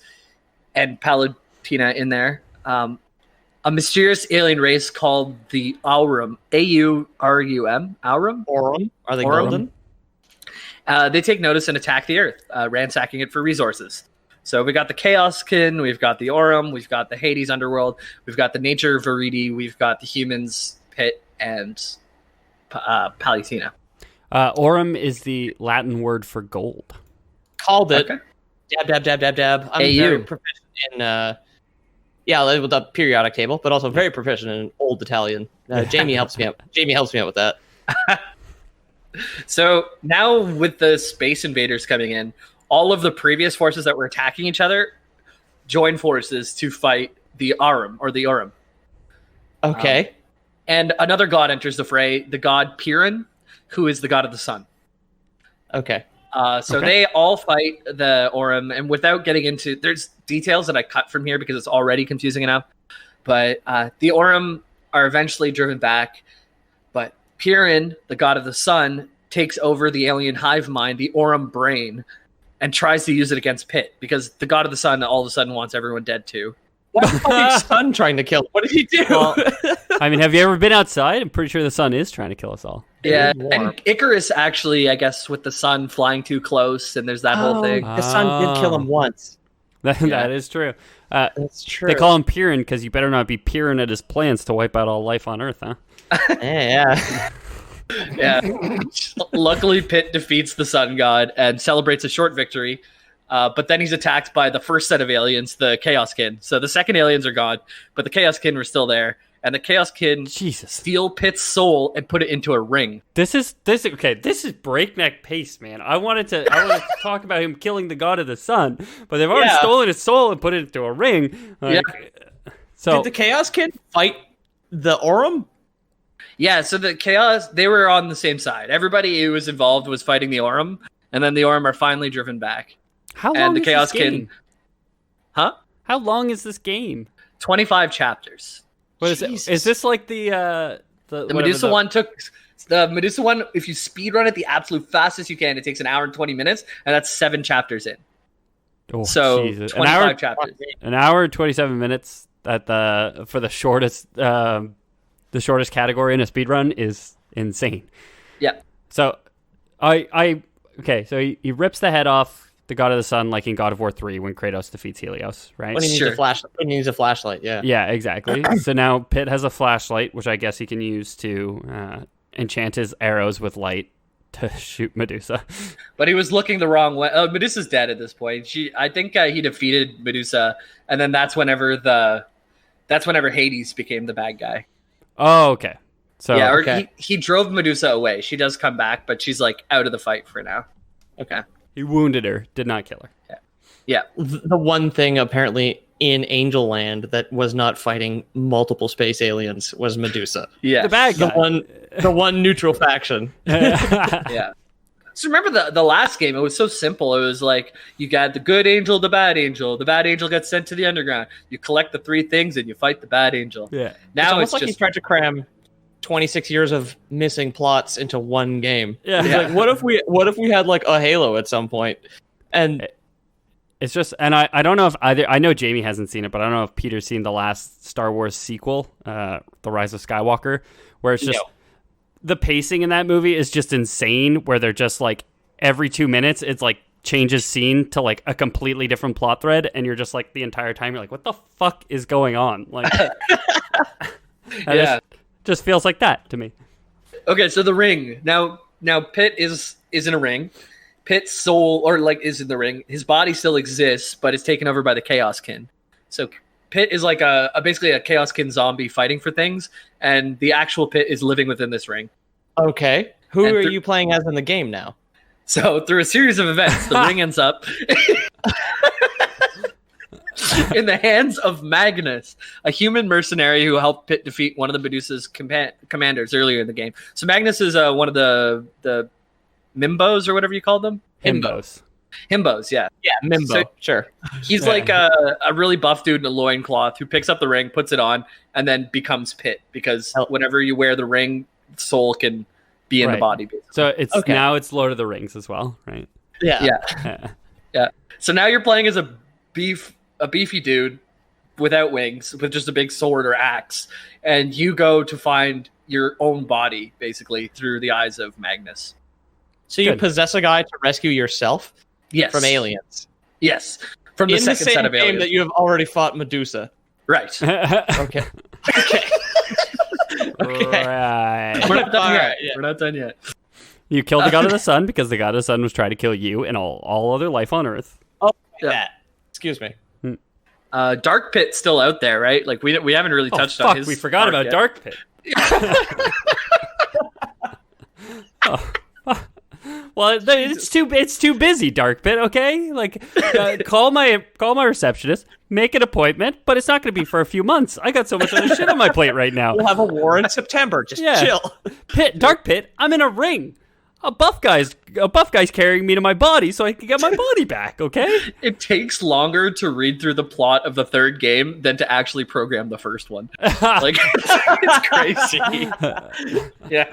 and Palutena in there. A mysterious alien race called the Aurum, Aurum, Aurum. Aurum? Are they Aurum? golden? They take notice and attack the Earth, ransacking it for resources. So we got the Chaoskin, we've got the Aurum, we've got the Hades Underworld, we've got the Nature Viridi, we've got the humans, Pit, and Palutena. Aurum is the Latin word for gold. Called it. Okay. Dab. I'm very proficient in with the periodic table, but also very proficient in Old Italian. Jamie helps me out. Jamie helps me out with that. So now with the Space Invaders coming in, all of the previous forces that were attacking each other join forces to fight the Aurum or the Aurum. Okay. And another god enters the fray, the god Piran, who is the god of the sun. Okay. So they all fight the Aurum, and without getting into, there's details that I cut from here because it's already confusing enough. But the Aurum are eventually driven back, but Piran, the god of the sun, takes over the alien hive mind, the Aurum brain, and tries to use it against Pit because the god of the sun all of a sudden wants everyone dead too. Why is the sun trying to kill him? What did he do? Well, I mean, have you ever been outside? I'm pretty sure the sun is trying to kill us all. Yeah, and Icarus actually, I guess, with the sun flying too close, and there's that whole thing. The sun did kill him once. That is true. That's true. They call him Piran because you better not be peering at his plans to wipe out all life on Earth, huh? Yeah. Yeah. Luckily, Pit defeats the sun god and celebrates a short victory. But then he's attacked by the first set of aliens, the Chaoskin. So the second aliens are gone, but the Chaoskin were still there. And the Chaoskin steal Pit's soul and put it into a ring. This is breakneck pace, man. I wanted to talk about him killing the god of the sun, but they've already stolen his soul and put it into a ring. So did the Chaoskin fight the Aurum? Yeah, so the Chaos, they were on the same side. Everybody who was involved was fighting the Aurum, and then the Aurum are finally driven back. How long is this game? Huh? How long is this game? 25 chapters. What is it? Is this like the Medusa one took the Medusa one? If you speed run it the absolute fastest you can, it takes an hour and 20 minutes, and that's 7 chapters in. Oh, so Jesus. 25 chapters. An hour and 27 minutes for the shortest category in a speed run is insane. Yeah. So so he rips the head off the god of the sun, like in God of War 3 when Kratos defeats Helios, right? When he needs a flashlight, yeah. Yeah, exactly. So now Pit has a flashlight, which I guess he can use to enchant his arrows with light to shoot Medusa. But he was looking the wrong way. Medusa's dead at this point. I think he defeated Medusa, and then that's whenever Hades became the bad guy. Oh, okay. So yeah, he drove Medusa away. She does come back, but she's like out of the fight for now. Okay. He wounded her, did not kill her. Yeah. The one thing apparently in Angel Land that was not fighting multiple space aliens was Medusa. Yeah. The bad guy. The one neutral faction. Yeah. So remember the last game, it was so simple. It was like you got the good angel, the bad angel. The bad angel gets sent to the underground. You collect the 3 things and you fight the bad angel. Yeah. Now it's like just he's tried to cram 26 years of missing plots into one game. Yeah. Like, what if we had like a Halo at some point? And it's just, and I don't know if I know Jamie hasn't seen it, but I don't know if Peter's seen the last Star Wars sequel, The Rise of Skywalker, where it's just the pacing in that movie is just insane, where they're just like every 2 minutes it's like changes scene to like a completely different plot thread, and you're just like the entire time you're like, what the fuck is going on? Like just feels like that to me. Okay, so the ring. Now Pit is in a ring. Pit's soul is in the ring. His body still exists, but it's taken over by the Chaoskin. So Pit is like basically a Chaoskin zombie fighting for things, and the actual Pit is living within this ring. Okay. Who are you playing as in the game now? So through a series of events, the ring ends up in the hands of Magnus, a human mercenary who helped Pit defeat one of the Medusa's commanders earlier in the game. So Magnus is one of the Mimbos or whatever you call them. Himbos. Himbos, yeah. Yeah, Mimbo, So sure. he's like a really buff dude in a loincloth who picks up the ring, puts it on, and then becomes Pit, because whenever you wear the ring, soul can be in the body, basically. So now it's Lord of the Rings as well, right? Yeah. Yeah. So now you're playing as a beefy dude without wings, with just a big sword or axe, and you go to find your own body, basically, through the eyes of Magnus. So you possess a guy to rescue yourself Yes. from aliens. Yes. From the in second the same set of aliens. game that you have already fought Medusa. Right. Okay. Okay. Right. We're not done yet. Right, yeah. We're not done yet. You killed the god of the sun because the god of the sun was trying to kill you and all other life on Earth. Oh, Yeah. that. Excuse me. Dark Pit's still out there, right? Like we haven't really touched on his. We forgot about yet. Dark Pit. Well, it's too busy, Dark Pit. Okay, like call my receptionist, make an appointment, but it's not going to be for a few months. I got so much other shit on my plate right now. We'll have a war in September. Just chill. Dark Pit, I'm in a ring. A buff guy's carrying me to my body so I can get my body back. Okay. It takes longer to read through the plot of the third game than to actually program the first one. Like it's crazy. Yeah.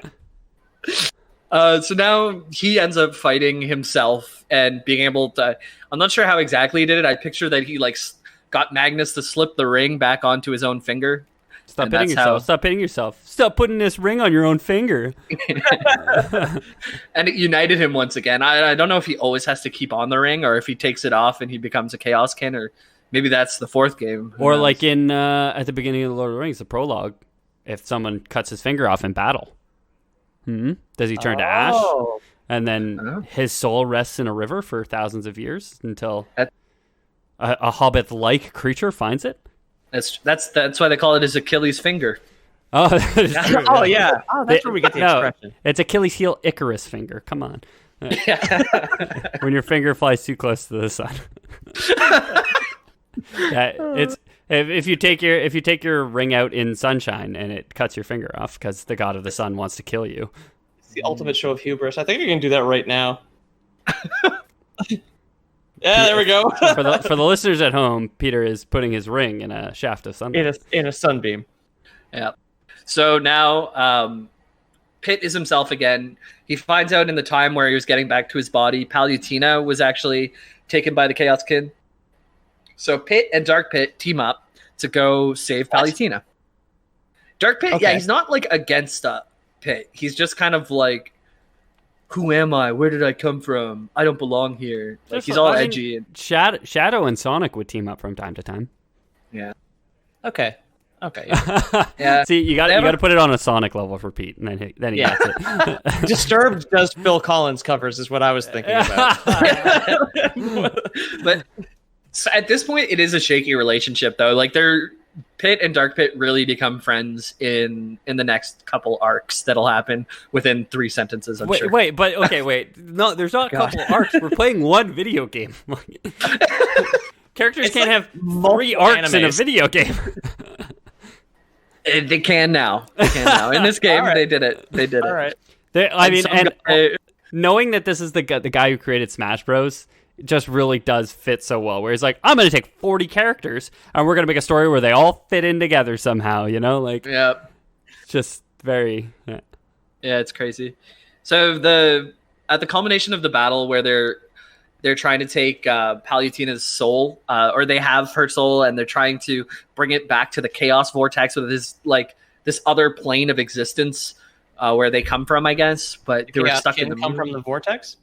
So now he ends up fighting himself and being able to. I'm not sure how exactly he did it. I picture that he got Magnus to slip the ring back onto his own finger. Stop hitting yourself. Stop hitting yourself. Stop putting this ring on your own finger. And it united him once again. I don't know if he always has to keep on the ring or if he takes it off and he becomes a Chaos Kin, or maybe that's the fourth game. Or like in at the beginning of the Lord of the Rings, the prologue, if someone cuts his finger off in battle, does he turn to ash? And then his soul rests in a river for thousands of years until a hobbit-like creature finds it? That's why they call it his Achilles finger. Oh, that is true. Oh, yeah. Oh, that's where we get the expression. It's Achilles heel Icarus finger. Come on. When your finger flies too close to the sun. It's if you take your ring out in sunshine and it cuts your finger off because the god of the sun wants to kill you. It's the ultimate show of hubris. I think we can do that right now. Yeah, there we go. For the listeners at home, Peter is putting his ring in a shaft of sunlight. In a sunbeam. Yeah. So now Pit is himself again. He finds out in the time where he was getting back to his body, Palutena was actually taken by the Chaos Kid. So Pit and Dark Pit team up to go save Palutena. Dark Pit, yeah, he's not against Pit. He's just kind of like, who am I? Where did I come from? I don't belong here. He's all edgy. And Shadow and Sonic would team up from time to time. Yeah. Okay. Yeah. See, you got to put it on a Sonic level for Pete, and then he gets it. Disturbed does Phil Collins covers is what I was thinking about. But so at this point, it is a shaky relationship, though. Pit and Dark Pit really become friends in the next couple arcs that'll happen within 3 sentences, I'm sure. Wait. No, there's not a couple arcs. We're playing one video game. Characters can't have 3 arcs in a video game. They can now. In this game, right. they did it. All right. Knowing that this is the guy who created Smash Bros. Just really does fit so well, where he's like, I'm going to take 40 characters and we're going to make a story where they all fit in together somehow, Yep. Just very yeah, it's crazy. So at the culmination of the battle where they're trying to take Palutena's soul, or they have her soul, and they're trying to bring it back to the Chaos Vortex with this other plane of existence where they come from, I guess, but they were stuck in the come from the vortex.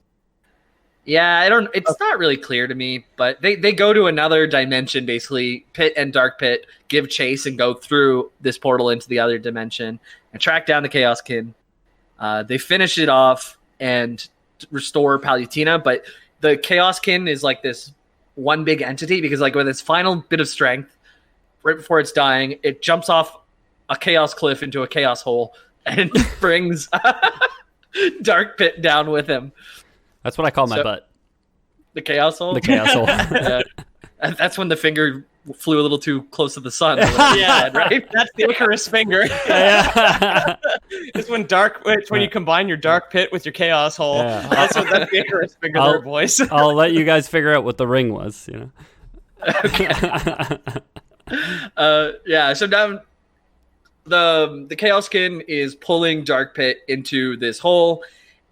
Yeah, it's not really clear to me, but they go to another dimension, basically. Pit and Dark Pit give chase and go through this portal into the other dimension and track down the Chaos Kid. They finish it off and restore Palutena, but the Chaos Kin is like this one big entity because with its final bit of strength, right before it's dying, it jumps off a chaos cliff into a chaos hole and brings Dark Pit down with him. That's what I call my butt. The chaos hole. The chaos hole. And that's when the finger flew a little too close to the sun. Yeah, right. That's the Icarus finger. It's when you combine your dark pit with your chaos hole. Yeah. That's the Icarus finger, there, boys. I'll let you guys figure out what the ring was. Okay. So now the Chaos Skin is pulling Dark Pit into this hole,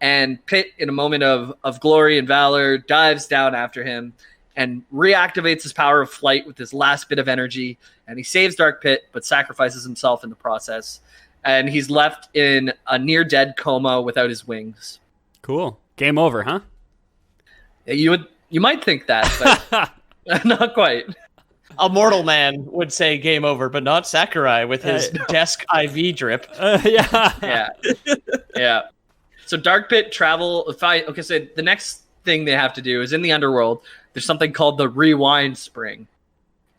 and Pit, in a moment of glory and valor, dives down after him and reactivates his power of flight with his last bit of energy, and he saves Dark Pit, but sacrifices himself in the process. And he's left in a near-dead coma without his wings. Cool. Game over, huh? You might think that, but not quite. A mortal man would say game over, but not Sakurai with his desk IV drip. Yeah. So Dark Pit so the next thing they have to do is in the Underworld, there's something called the Rewind Spring.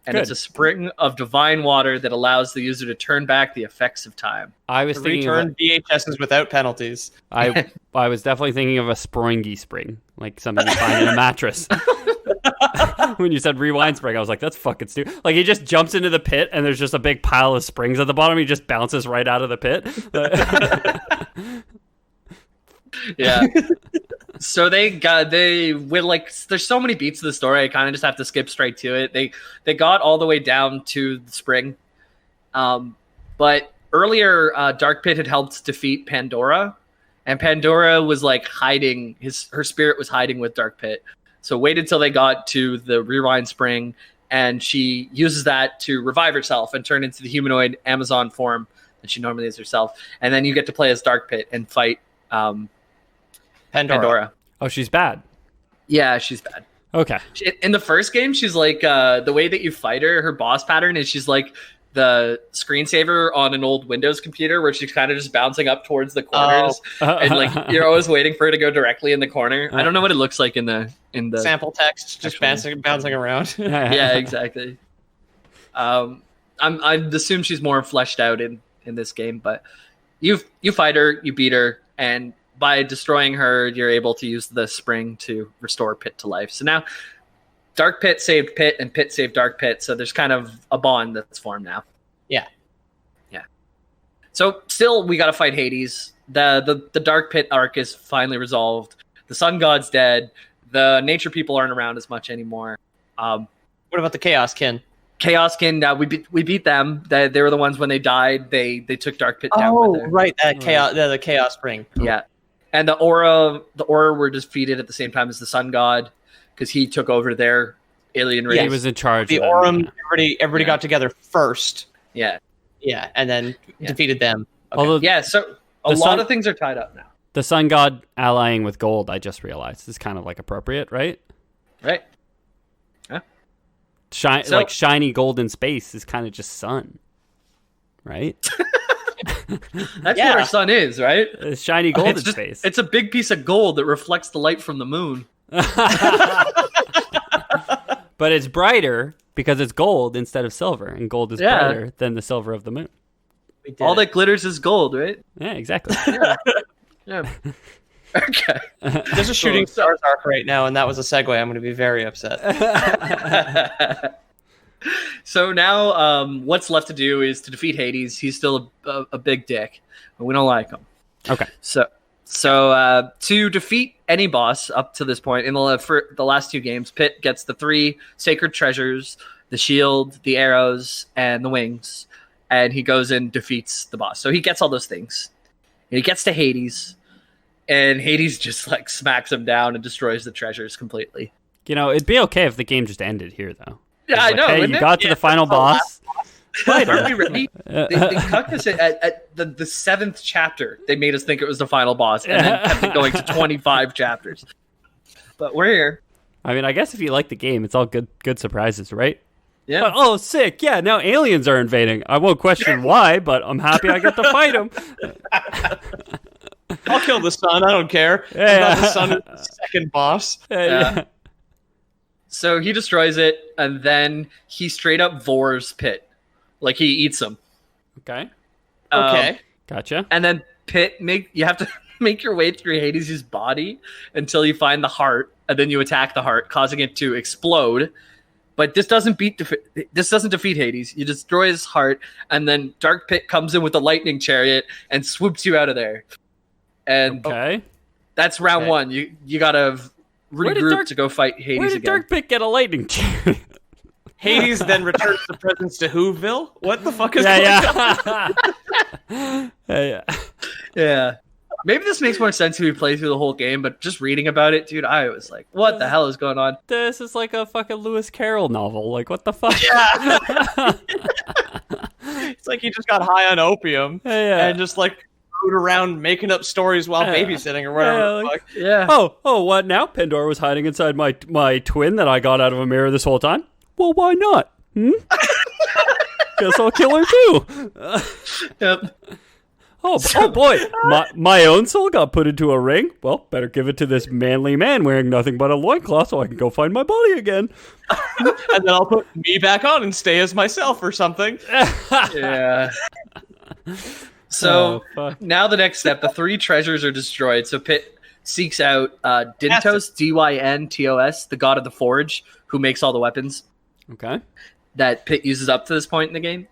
And It's a spring of divine water that allows the user to turn back the effects of time. I was thinking return VHSs without penalties. I was definitely thinking of a springy spring, like something you find in a mattress. When you said rewind spring, I was like, that's fucking stupid. Like, he just jumps into the pit and there's just a big pile of springs at the bottom. He just bounces right out of the pit. Yeah. So there's so many beats of the story, I kind of just have to skip straight to it. They got all the way down to the spring. But earlier, Dark Pit had helped defeat Pandora, and Pandora was like hiding, her spirit was hiding with Dark Pit. So waited till they got to the Rewind Spring, and she uses that to revive herself and turn into the humanoid Amazon form that she normally is herself. And then you get to play as Dark Pit and fight Pandora. Oh, she's bad. Yeah, she's bad. Okay. In the first game, she's like, the way that you fight her boss pattern is she's like the screensaver on an old Windows computer where she's kind of just bouncing up towards the corners. And like, you're always waiting for her to go directly in the corner. I don't know what it looks like in the sample text, just bouncing around. Yeah, exactly. I assume she's more fleshed out in this game, but you fight her, you beat her, and by destroying her, you're able to use the spring to restore Pit to life. So now Dark Pit saved Pit and Pit saved Dark Pit. So there's kind of a bond that's formed now. Yeah. So still, we got to fight Hades. The Dark Pit arc is finally resolved. The Sun God's dead. The nature people aren't around as much anymore. What about the Chaos Kin? Chaos Kin, we beat them. They were the ones when they died. They took Dark Pit down. Oh, right, the Chaos Spring. Yeah, and the Aura were defeated at the same time as the Sun God because he took over their alien race. He was in charge. The Aurum, everybody got together first. Yeah, and then defeated them. Okay. Although, so a lot of things are tied up now. The Sun God allying with gold, I just realized, is kind of like appropriate, right? Right. Like shiny gold in space is kind of just sun, right? That's what our sun is, right? It's shiny gold in space. It's a big piece of gold that reflects the light from the moon. But it's brighter because it's gold instead of silver, and gold is brighter than the silver of the moon. All that glitters is gold, right? Yeah, exactly. Yeah. Okay. There's a shooting stars arc right now, and that was a segue. I'm going to be very upset. So now what's left to do is to defeat Hades. He's still a big dick, but we don't like him. Okay. So to defeat any boss up to this point, for the last two games, Pit gets the 3 sacred treasures, the shield, the arrows, and the wings, and he goes and defeats the boss. So he gets all those things. And he gets to Hades, and Hades just like smacks him down and destroys the treasures completely. You know, it'd be okay if the game just ended here, though. Yeah, I know. Hey, you got to the final boss. Aren't we ready? They cut us at the 7th chapter. They made us think it was the final boss, and then kept it going to 25 chapters. But we're here. I mean, I guess if you like the game, it's all good surprises, right? Yeah. But, oh, sick. Yeah, now aliens are invading. I won't question why, but I'm happy I get to fight them. I'll kill the sun. I don't care. Yeah. The sun is the second boss. Yeah. So he destroys it, and then he straight up vores Pit. Like, he eats him. Okay. Okay. Gotcha. And then Pit you have to make your way through Hades' body until you find the heart, and then you attack the heart, causing it to explode. But this doesn't defeat Hades. You destroy his heart, and then Dark Pit comes in with a lightning chariot and swoops you out of there. And that's round one. You gotta regroup to go fight Hades again. Where did Dark Pit get a lightning chariot? Hades then returns the presents to Whoville? What the fuck is going on? Yeah. Maybe this makes more sense if we play through the whole game, but just reading about it, dude, I was like, what the hell is going on? This is like a fucking Lewis Carroll novel. Like, what the fuck? Yeah. It's like he just got high on opium and just like rode around making up stories while babysitting or whatever. Oh, what now? Pandora was hiding inside my twin that I got out of a mirror this whole time? Well, why not? Guess I'll kill her too. Yep. Oh boy, my own soul got put into a ring. Well, better give it to this manly man wearing nothing but a loincloth so I can go find my body again. And then I'll put me back on and stay as myself or something. Yeah. So now the next step, the 3 treasures are destroyed. So Pit seeks out Dyntos, Dyntos, the god of the forge, who makes all the weapons. Okay. That Pit uses up to this point in the game.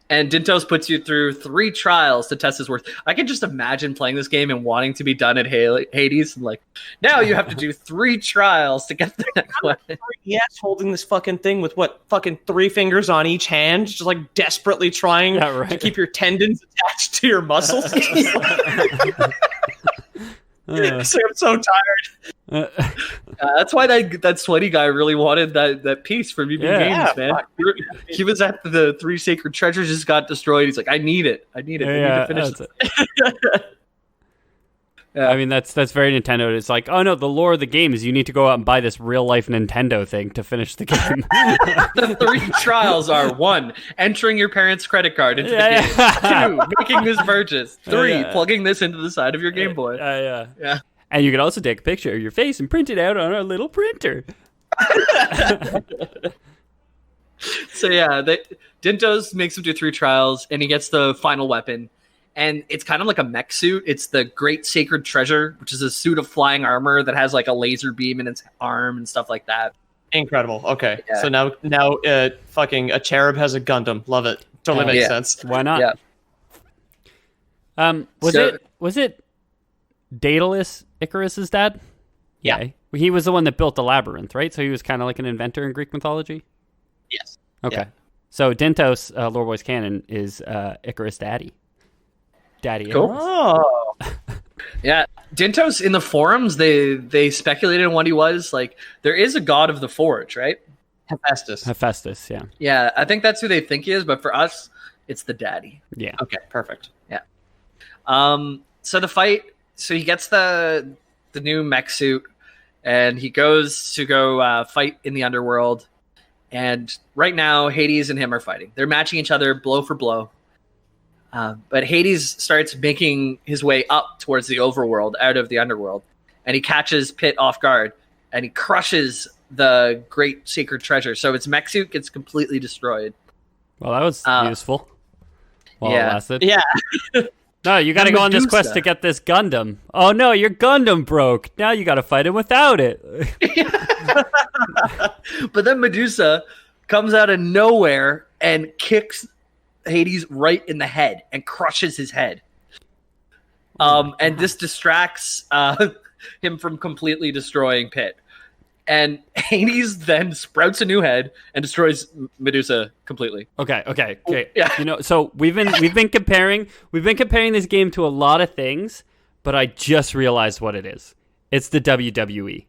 And Dyntos puts you through 3 trials to test his worth. I can just imagine playing this game and wanting to be done at Hades. And like, now you have to do 3 trials to get the next weapon. Yes, holding this fucking thing with fucking 3 fingers on each hand, just like desperately trying to keep your tendons attached to your muscles. I'm so tired. That's why that sweaty guy really wanted that piece from EB Games, man. He was at the 3 sacred treasures, just got destroyed. He's like, I need it. I need to finish it. I mean, that's very Nintendo. It's like, oh no, the lore of the game is you need to go out and buy this real life Nintendo thing to finish the game. The 3 trials are 1, entering your parents' credit card into the game. 2, making this purchase. 3, plugging this into the side of your Game Boy. Yeah. And you can also take a picture of your face and print it out on our little printer. So Dyntos makes him do 3 trials, and he gets the final weapon. And it's kind of like a mech suit. It's the Great Sacred Treasure, which is a suit of flying armor that has like a laser beam in its arm and stuff like that. Incredible. Okay. Yeah. So now fucking a cherub has a Gundam. Love it. Totally makes sense. Why not? Yeah. Was it Daedalus, Icarus's dad? Yeah. He was the one that built the labyrinth, right? So he was kind of like an inventor in Greek mythology? Yes. Okay. Yeah. So Dyntos, Lore Boys canon, is Icarus' daddy. Cool. Oh. Yeah, Dyntos in the forums, they speculated on what he was. Like, there is a god of the forge, right? Hephaestus, yeah. Yeah, I think that's who they think he is, but for us, it's the daddy. Yeah. Okay, perfect. Yeah. So the fight, so he gets the new mech suit, and he goes to fight in the Underworld. And right now, Hades and him are fighting. They're matching each other blow for blow. But Hades starts making his way up towards the overworld, out of the Underworld. And he catches Pit off guard, and he crushes the Great Sacred Treasure. So its mech suit gets completely destroyed. Well, that was useful. While it lasted. Yeah. No, you got to go on this quest to get this Gundam. Oh no, your Gundam broke. Now you got to fight him without it. But then Medusa comes out of nowhere and kicks Hades right in the head and crushes his head. And this distracts him from completely destroying Pit. And Hades then sprouts a new head and destroys Medusa completely. Okay. Yeah. You know, so we've been comparing this game to a lot of things, but I just realized what it is. It's the WWE.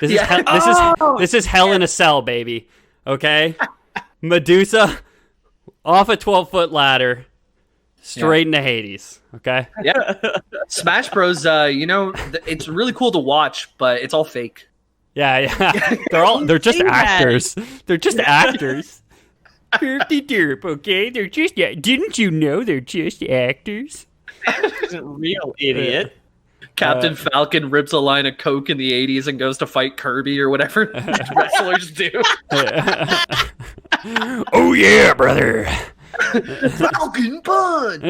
This is hell in a cell, baby. Okay? Medusa off a 12-foot ladder straight into Hades. Okay? Yeah. Smash Bros, it's really cool to watch, but it's all fake. Yeah. They're just actors. They're just actors. Derp, okay? They're just didn't you know they're just actors? Isn't real, idiot. Captain Falcon rips a line of coke in the 80s and goes to fight Kirby or whatever wrestlers do. Oh yeah, brother. Falcon Punch.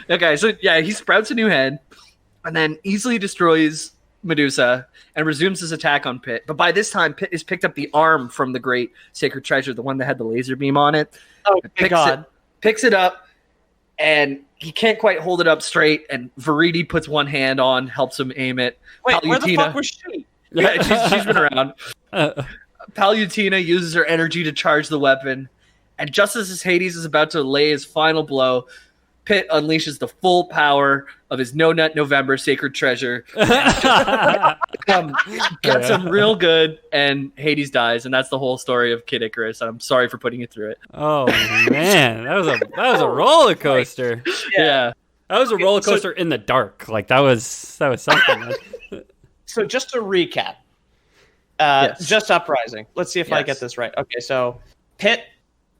Okay, so yeah, he sprouts a new head and then easily destroys Medusa and resumes his attack on Pit. But by this time, Pit has picked up the arm from the great sacred treasure, the one that had the laser beam on it. Oh, my God. Picks it up, and he can't quite hold it up straight, and Veridi puts one hand on, helps him aim it. Wait, where the fuck was she? Yeah, she's been around. Palutena uses her energy to charge the weapon, and just as Hades is about to lay his final blow, Pit unleashes the full power of his No Nut November sacred treasure. Gets him real good, and Hades dies, and that's the whole story of Kid Icarus. I'm sorry for putting you through it. Oh man, that was a roller coaster. Yeah. That was a roller coaster in the dark. Like that was something. So just to recap, Yes. just Uprising. Let's see if I get this right. Okay, so Pit,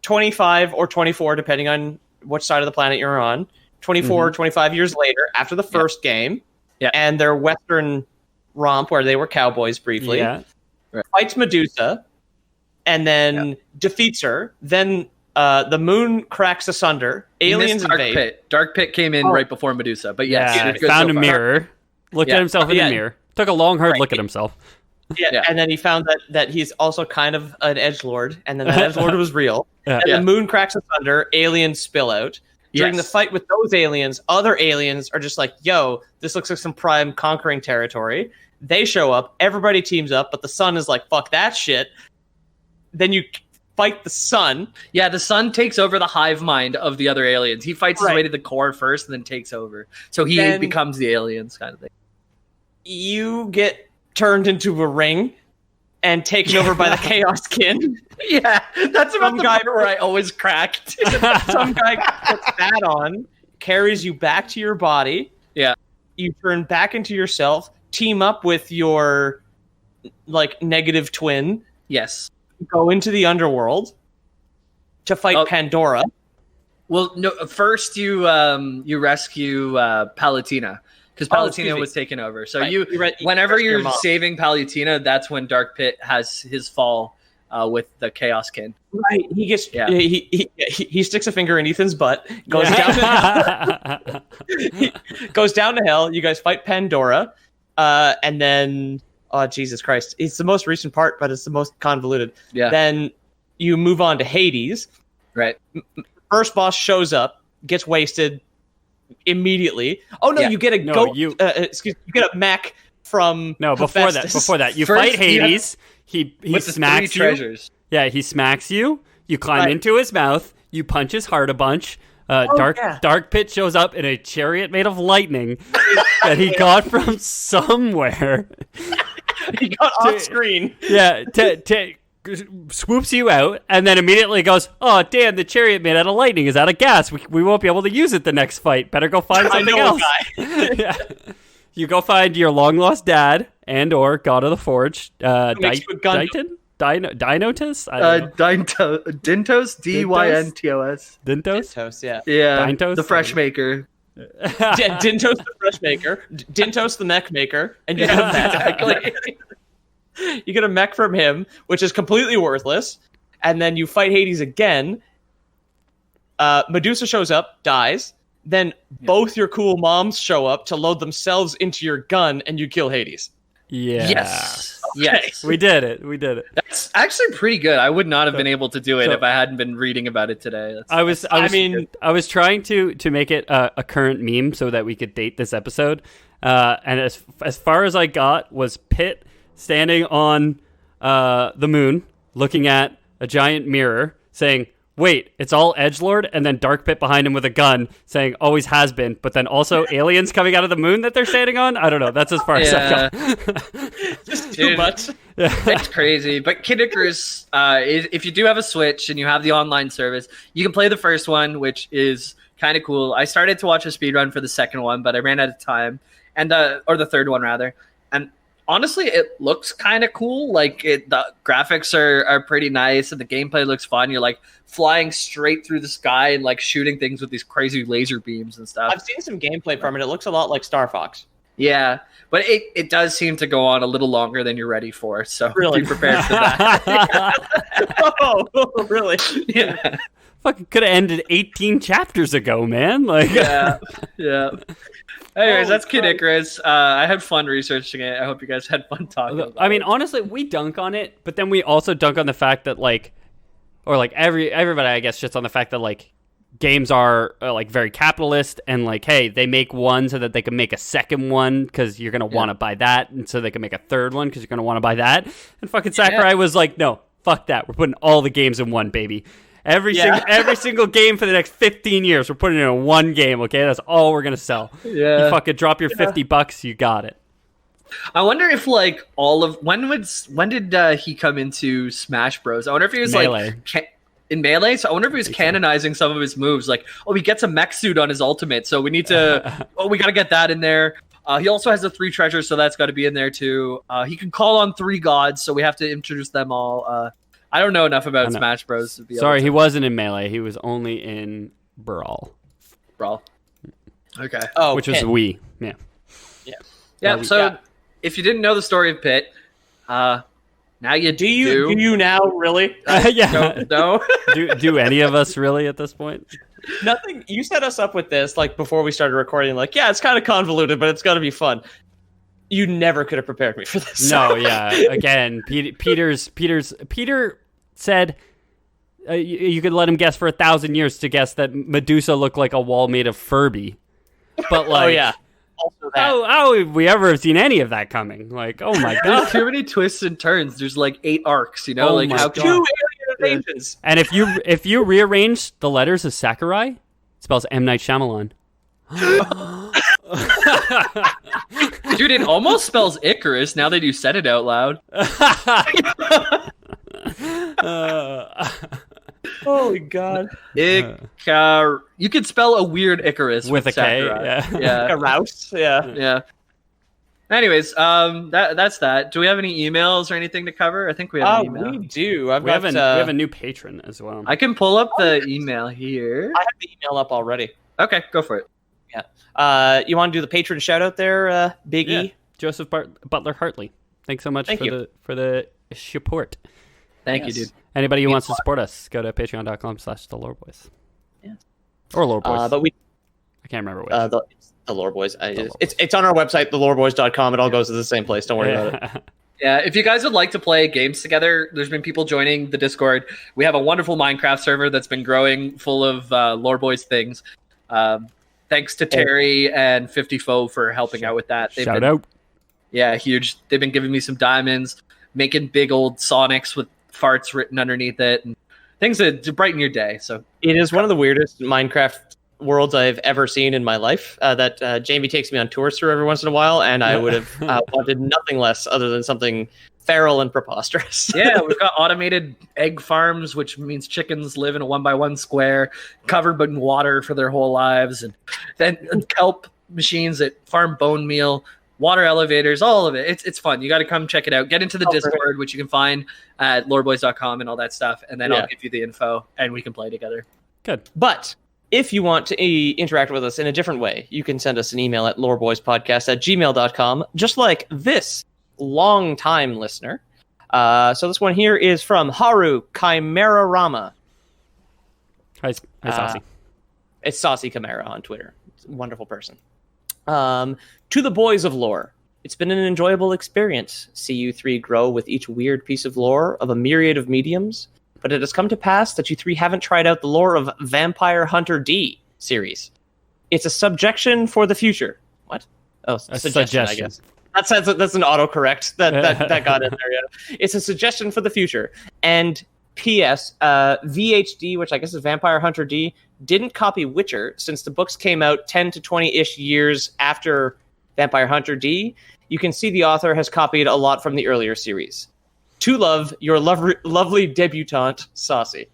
25 or 24, depending on which side of the planet you're on. 24, 25 years later, after the first game, and their Western romp where they were cowboys briefly, fights Medusa, and then defeats her. Then the moon cracks asunder. Aliens invade. Dark Pit came in right before Medusa, but found a mirror, looked at himself in the mirror, took a long, hard look at himself. And then he found that he's also kind of an edgelord, and then that edgelord was real. And the moon cracks asunder, aliens spill out. During the fight with those aliens, other aliens are just like, yo, this looks like some prime conquering territory. They show up, everybody teams up, but the sun is like, fuck that shit. Then you fight the sun. Yeah, the sun takes over the hive mind of the other aliens. He fights his way to the core first and then takes over. So he becomes the aliens kind of thing. You get turned into a ring and taken over by the Chaos Kin. Yeah, that's about the guy where I always cracked. Some guy puts that on, carries you back to your body. Yeah. You turn back into yourself, team up with your negative twin. Yes. Go into the Underworld to fight Pandora. Well, no. First, you rescue Palutena because Palutena was taken over. So whenever you're saving Palutena, that's when Dark Pit has his fall with the Chaos Kin. Right. He gets he sticks a finger in Ethan's butt. Goes down to hell. Goes down to hell. You guys fight Pandora, and then. Oh, Jesus Christ. It's the most recent part, but it's the most convoluted. Yeah. Then you move on to Hades. Right. First boss shows up, gets wasted immediately. Oh, no, you get a you get a mech from Hephaestus. Before that. You fight Hades. He smacks you. Treasures. Yeah, he smacks you. You climb into his mouth. You punch his heart a bunch. Dark Pit shows up in a chariot made of lightning that he got from somewhere. He got off screen. Yeah, swoops you out and then immediately goes, "Oh, damn, the chariot made out of lightning is out of gas. We won't be able to use it the next fight. Better go find something else." Yeah. You go find your long-lost dad and or God of the Forge, Dinotus? Dintos? Dyntos? Dintos? Yeah. Yeah. Dintos? The fresh maker. Yeah, Dintos the fresh maker. Dintos the mech maker. And you get a mech. You get a mech from him, which is completely worthless. And then you fight Hades again. Medusa shows up, dies. Then both your cool moms show up to load themselves into your gun, and you kill Hades. Yeah. Yes. Okay. Yes. We did it. That's actually pretty good. I would not have been able to do it if I hadn't been reading about it today. I was trying to make it a current meme so that we could date this episode. And as far as I got was Pit standing on the moon, looking at a giant mirror, saying, "Wait, it's all edgelord," and then Dark Pit behind him with a gun saying always has been, but then also aliens coming out of the moon that they're standing on. I don't know. That's as far as I go. Just too much. It's crazy. But Kid Icarus, if you do have a Switch and you have the online service, you can play the first one, which is kind of cool. I started to watch a speedrun for the second one, but I ran out of time, and or the third one rather. And honestly, it looks kind of cool. Like the graphics are pretty nice, and the gameplay looks fun. You're like flying straight through the sky and like shooting things with these crazy laser beams and stuff. I've seen some gameplay from it. It looks a lot like Star Fox. Yeah, but it does seem to go on a little longer than you're ready for. So really? Be prepared for that. Oh, really? Yeah. fucking could have ended 18 chapters ago, man. Like, yeah. Anyways, that's Kid Icarus. I had fun researching it. I hope you guys had fun talking about it. I mean, honestly, we dunk on it, but then we also dunk on the fact that, like, or like everybody, I guess, just on the fact that, like, games are like very capitalist and like, hey, they make one so that they can make a second one because you're gonna want to buy that, and so they can make a third one because you're gonna want to buy that. And fucking Sakurai was like, no, fuck that. We're putting all the games in one, baby. Every single game for the next 15 years, we're putting it in one game. Okay, that's all we're gonna sell. Yeah, you fucking drop your $50, you got it. I wonder if like when did he come into Smash Bros? I wonder if he was Melee. Like in Melee. So I wonder if he was canonizing some of his moves. Like, oh, he gets a mech suit on his ultimate, so we need to. We got to get that in there. He also has the 3 treasures, so that's got to be in there too. He can call on 3 gods, so we have to introduce them all. I don't know enough about Smash Bros. To be Sorry, he wasn't in Melee. He was only in Brawl. Okay. Oh, which was Wii. Yeah. So if you didn't know the story of Pit, now you do. Do you now really? Yeah. No. do any of us really at this point? Nothing. You set us up with this like before we started recording. Like, yeah, it's kind of convoluted, but it's going to be fun. You never could have prepared me for this. No, yeah. Again, Peter said you could let him guess for 1,000 years to guess that Medusa looked like a wall made of Furby. But like, oh yeah. Also that. How would we ever have seen any of that coming? Like, oh my god, there's too many twists and turns. There's like 8 arcs, you know, like how 2 alien invasions. And if you rearrange the letters of Sakurai, it spells M. Night Shyamalan. Dude, it almost spells Icarus now that you said it out loud. Holy god. You could spell a weird Icarus with a Sakurai. K. Yeah. Icarus. Yeah. Anyways, that's that. Do we have any emails or anything to cover? I think we have an email. We do. We have a new patron as well. I can pull up the email here. I have the email up already. Okay, go for it. Yeah. You want to do the patron shout out there, Big E? Joseph Butler Hartley. Thanks so much for the support. Thank you, dude. Anybody who wants to support us, go to patreon.com/theloreboys. Yeah. Or Lore Boys. But I can't remember which. The Lore Boys. It's on our website, theloreboys.com. It all goes to the same place. Don't worry about it. Yeah, if you guys would like to play games together, there's been people joining the Discord. We have a wonderful Minecraft server that's been growing full of Lore Boys things. Thanks to Terry and 50Fo for helping out with that. Shout out. Yeah, huge. They've been giving me some diamonds, making big old Sonics with farts written underneath it, and things to brighten your day. So it is one of the weirdest Minecraft worlds I've ever seen in my life. That Jamie takes me on tours through every once in a while, and I would have wanted nothing less other than something feral and preposterous. Yeah, we've got automated egg farms, which means chickens live in a 1x1 square, covered in water for their whole lives, and then kelp machines that farm bone meal, water elevators, all of it. It's fun. You got to come check it out. Get into the Discord, which you can find at loreboys.com and all that stuff, and then I'll give you the info, and we can play together. Good. But if you want to interact with us in a different way, you can send us an email at loreboyspodcast@gmail.com, just like this long-time listener. So this one here is from Haru Chimera Rama. Hi Saucy. It's Saucy Chimera on Twitter. It's a wonderful person. To the boys of lore, it's been an enjoyable experience. See you three grow with each weird piece of lore of a myriad of mediums. But it has come to pass that you three haven't tried out the lore of Vampire Hunter D series. It's a subjection for the future. What? Oh, a suggestion, I guess. That's an autocorrect that got in there. Yeah. It's a suggestion for the future. And P.S. VHD, which I guess is Vampire Hunter D, didn't copy Witcher since the books came out 10 to 20-ish years after Vampire Hunter D. You can see the author has copied a lot from the earlier series. To love, your lovely debutante, Saucy.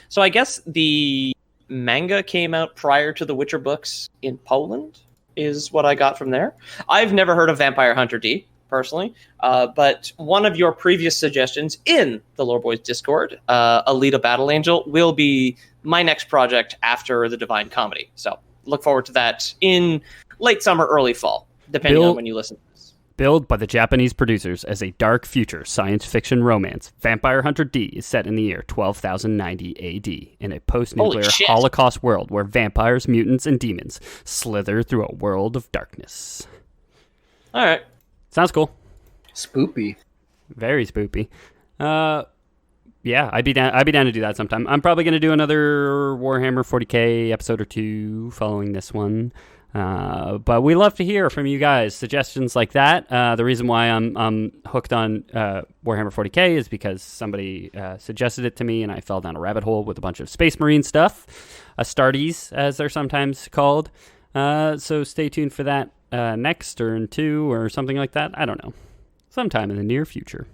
So I guess the manga came out prior to the Witcher books in Poland, is what I got from there. I've never heard of Vampire Hunter D, personally, but one of your previous suggestions in the Lore Boys Discord, Alita Battle Angel, will be my next project after the Divine Comedy. So look forward to that in late summer, early fall, depending on when you listen to this. Billed by the Japanese producers as a dark future science fiction romance, Vampire Hunter D is set in the year 12,090 AD in a post-nuclear Holocaust world where vampires, mutants, and demons slither through a world of darkness. All right. Sounds cool. Spoopy. Very spoopy. Yeah, I'd be down to do that sometime. I'm probably going to do another Warhammer 40k episode or two following this one. But we love to hear from you guys. Suggestions like that. The reason why I'm hooked on Warhammer 40k is because somebody suggested it to me, and I fell down a rabbit hole with a bunch of Space Marine stuff, Astartes, as they're sometimes called. So stay tuned for that next or in 2 or something like that. I don't know. Sometime in the near future.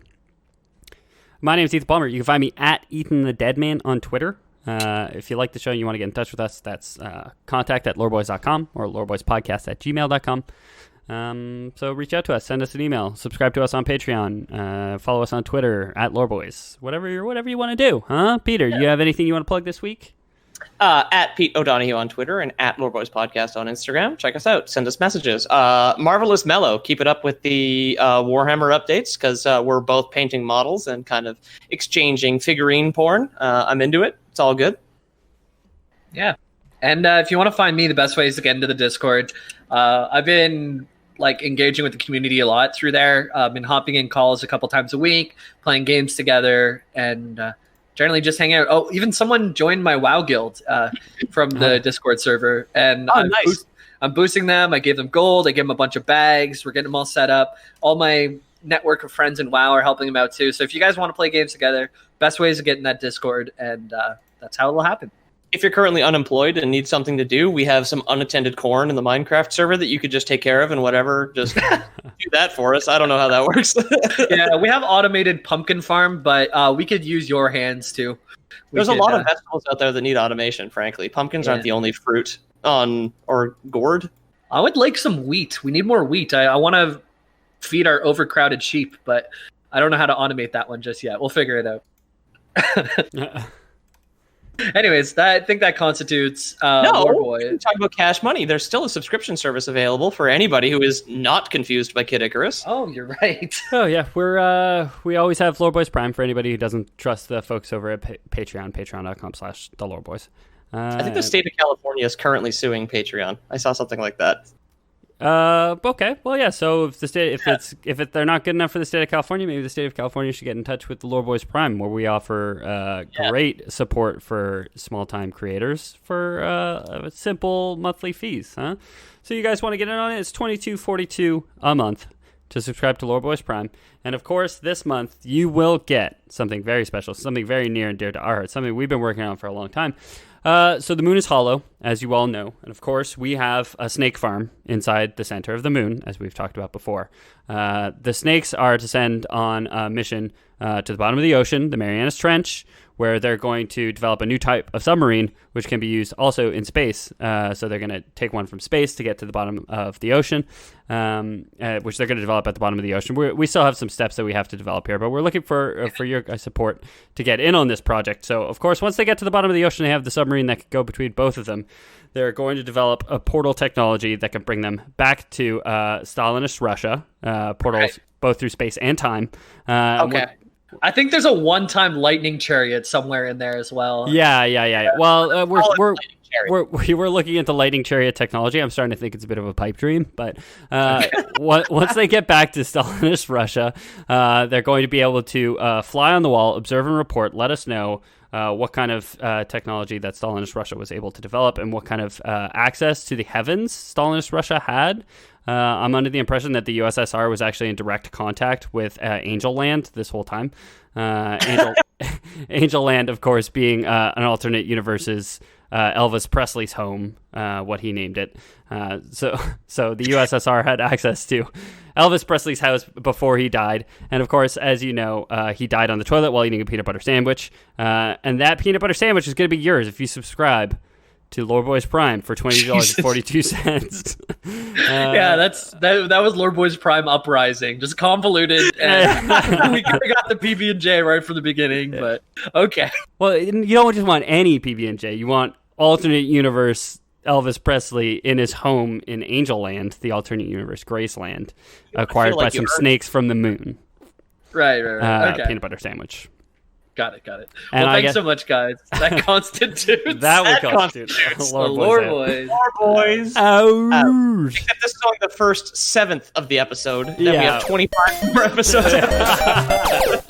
My name is Ethan Palmer. You can find me at Ethan the Deadman on Twitter. If you like the show and you want to get in touch with us, that's contact@loreboys.com or loreboyspodcast@gmail.com. So reach out to us, send us an email, subscribe to us on Patreon, follow us on Twitter @loreboys. Whatever you want to do, huh? Peter, you have anything you want to plug this week? At Pete O'Donohue on Twitter and at Lore Boys Podcast on Instagram. Check us out. Send us messages. Marvelous Mellow. Keep it up with the Warhammer updates because we're both painting models and kind of exchanging figurine porn. I'm into it. It's all good. Yeah. And if you want to find me, the best way is to get into the Discord. I've been engaging with the community a lot through there. I've been hopping in calls a couple times a week, playing games together, and generally just hang out. Oh, even someone joined my WoW guild from the Discord server. And nice. I'm boosting them. I gave them gold. I gave them a bunch of bags. We're getting them all set up. All my network of friends in WoW are helping them out too. So if you guys want to play games together, best way is to get in that Discord, and that's how it'll happen. If you're currently unemployed and need something to do, we have some unattended corn in the Minecraft server that you could just take care of and whatever. Just do that for us. I don't know how that works. Yeah, we have automated pumpkin farm, but we could use your hands too. There's a lot of vegetables out there that need automation, frankly. Pumpkins aren't the only fruit or gourd. I would like some wheat. We need more wheat. I want to feed our overcrowded sheep, but I don't know how to automate that one just yet. We'll figure it out. Anyways, I think that constitutes Lore Boy. Talk about Cash Money. There's still a subscription service available for anybody who is not confused by Kid Icarus. Oh, you're right. Oh yeah, we always have Lore Boys Prime for anybody who doesn't trust the folks over at Patreon, patreon.com/theloreboys. I think the state of California is currently suing Patreon. I saw something like that. Okay. Well, yeah. So if they're not good enough for the state of California, maybe the state of California should get in touch with the Lore Boys Prime, where we offer great support for small time creators for simple monthly fees. Huh? So you guys want to get in on it? It's $22.42 a month to subscribe to Lore Boys Prime, and of course, this month you will get something very special, something very near and dear to our hearts, something we've been working on for a long time. So the moon is hollow, as you all know, and of course we have a snake farm inside the center of the moon, as we've talked about before. The snakes are to send on a mission to the bottom of the ocean, the Marianas Trench, where they're going to develop a new type of submarine, which can be used also in space. So they're going to take one from space to get to the bottom of the ocean, which they're going to develop at the bottom of the ocean. We still have some steps that we have to develop here, but we're looking for your guys' support to get in on this project. So, of course, once they get to the bottom of the ocean, they have the submarine that could go between both of them. They're going to develop a portal technology that can bring them back to Stalinist Russia, portals both through space and time. Okay. I think there's a one-time lightning chariot somewhere in there as well. Yeah. Well, we're looking into lightning chariot technology. I'm starting to think it's a bit of a pipe dream, but once they get back to Stalinist Russia, they're going to be able to fly on the wall, observe and report, let us know what kind of technology that Stalinist Russia was able to develop and what kind of access to the heavens Stalinist Russia had. I'm under the impression that the USSR was actually in direct contact with Angel Land this whole time. Angel Land, of course, being an alternate universe's Elvis Presley's home, what he named it. So the USSR had access to Elvis Presley's house before he died. And of course, as you know, he died on the toilet while eating a peanut butter sandwich. And that peanut butter sandwich is going to be yours if you subscribe to Lore Boys Prime for $20.42. Yeah, that was Lore Boys Prime Uprising, just convoluted, and we got the PB&J right from the beginning. But okay. Well, you don't just want any PB&J. You want alternate universe Elvis Presley in his home in Angel Land, the alternate universe, Graceland, acquired by some snakes from the moon. Right. Okay. Peanut butter sandwich. Got it. And Well, thanks so much, guys. That constitutes that would constitute the Lore Boys. Lore Boys. Oh. I think that this is only the first 7th of the episode. Then we have 25 more episodes.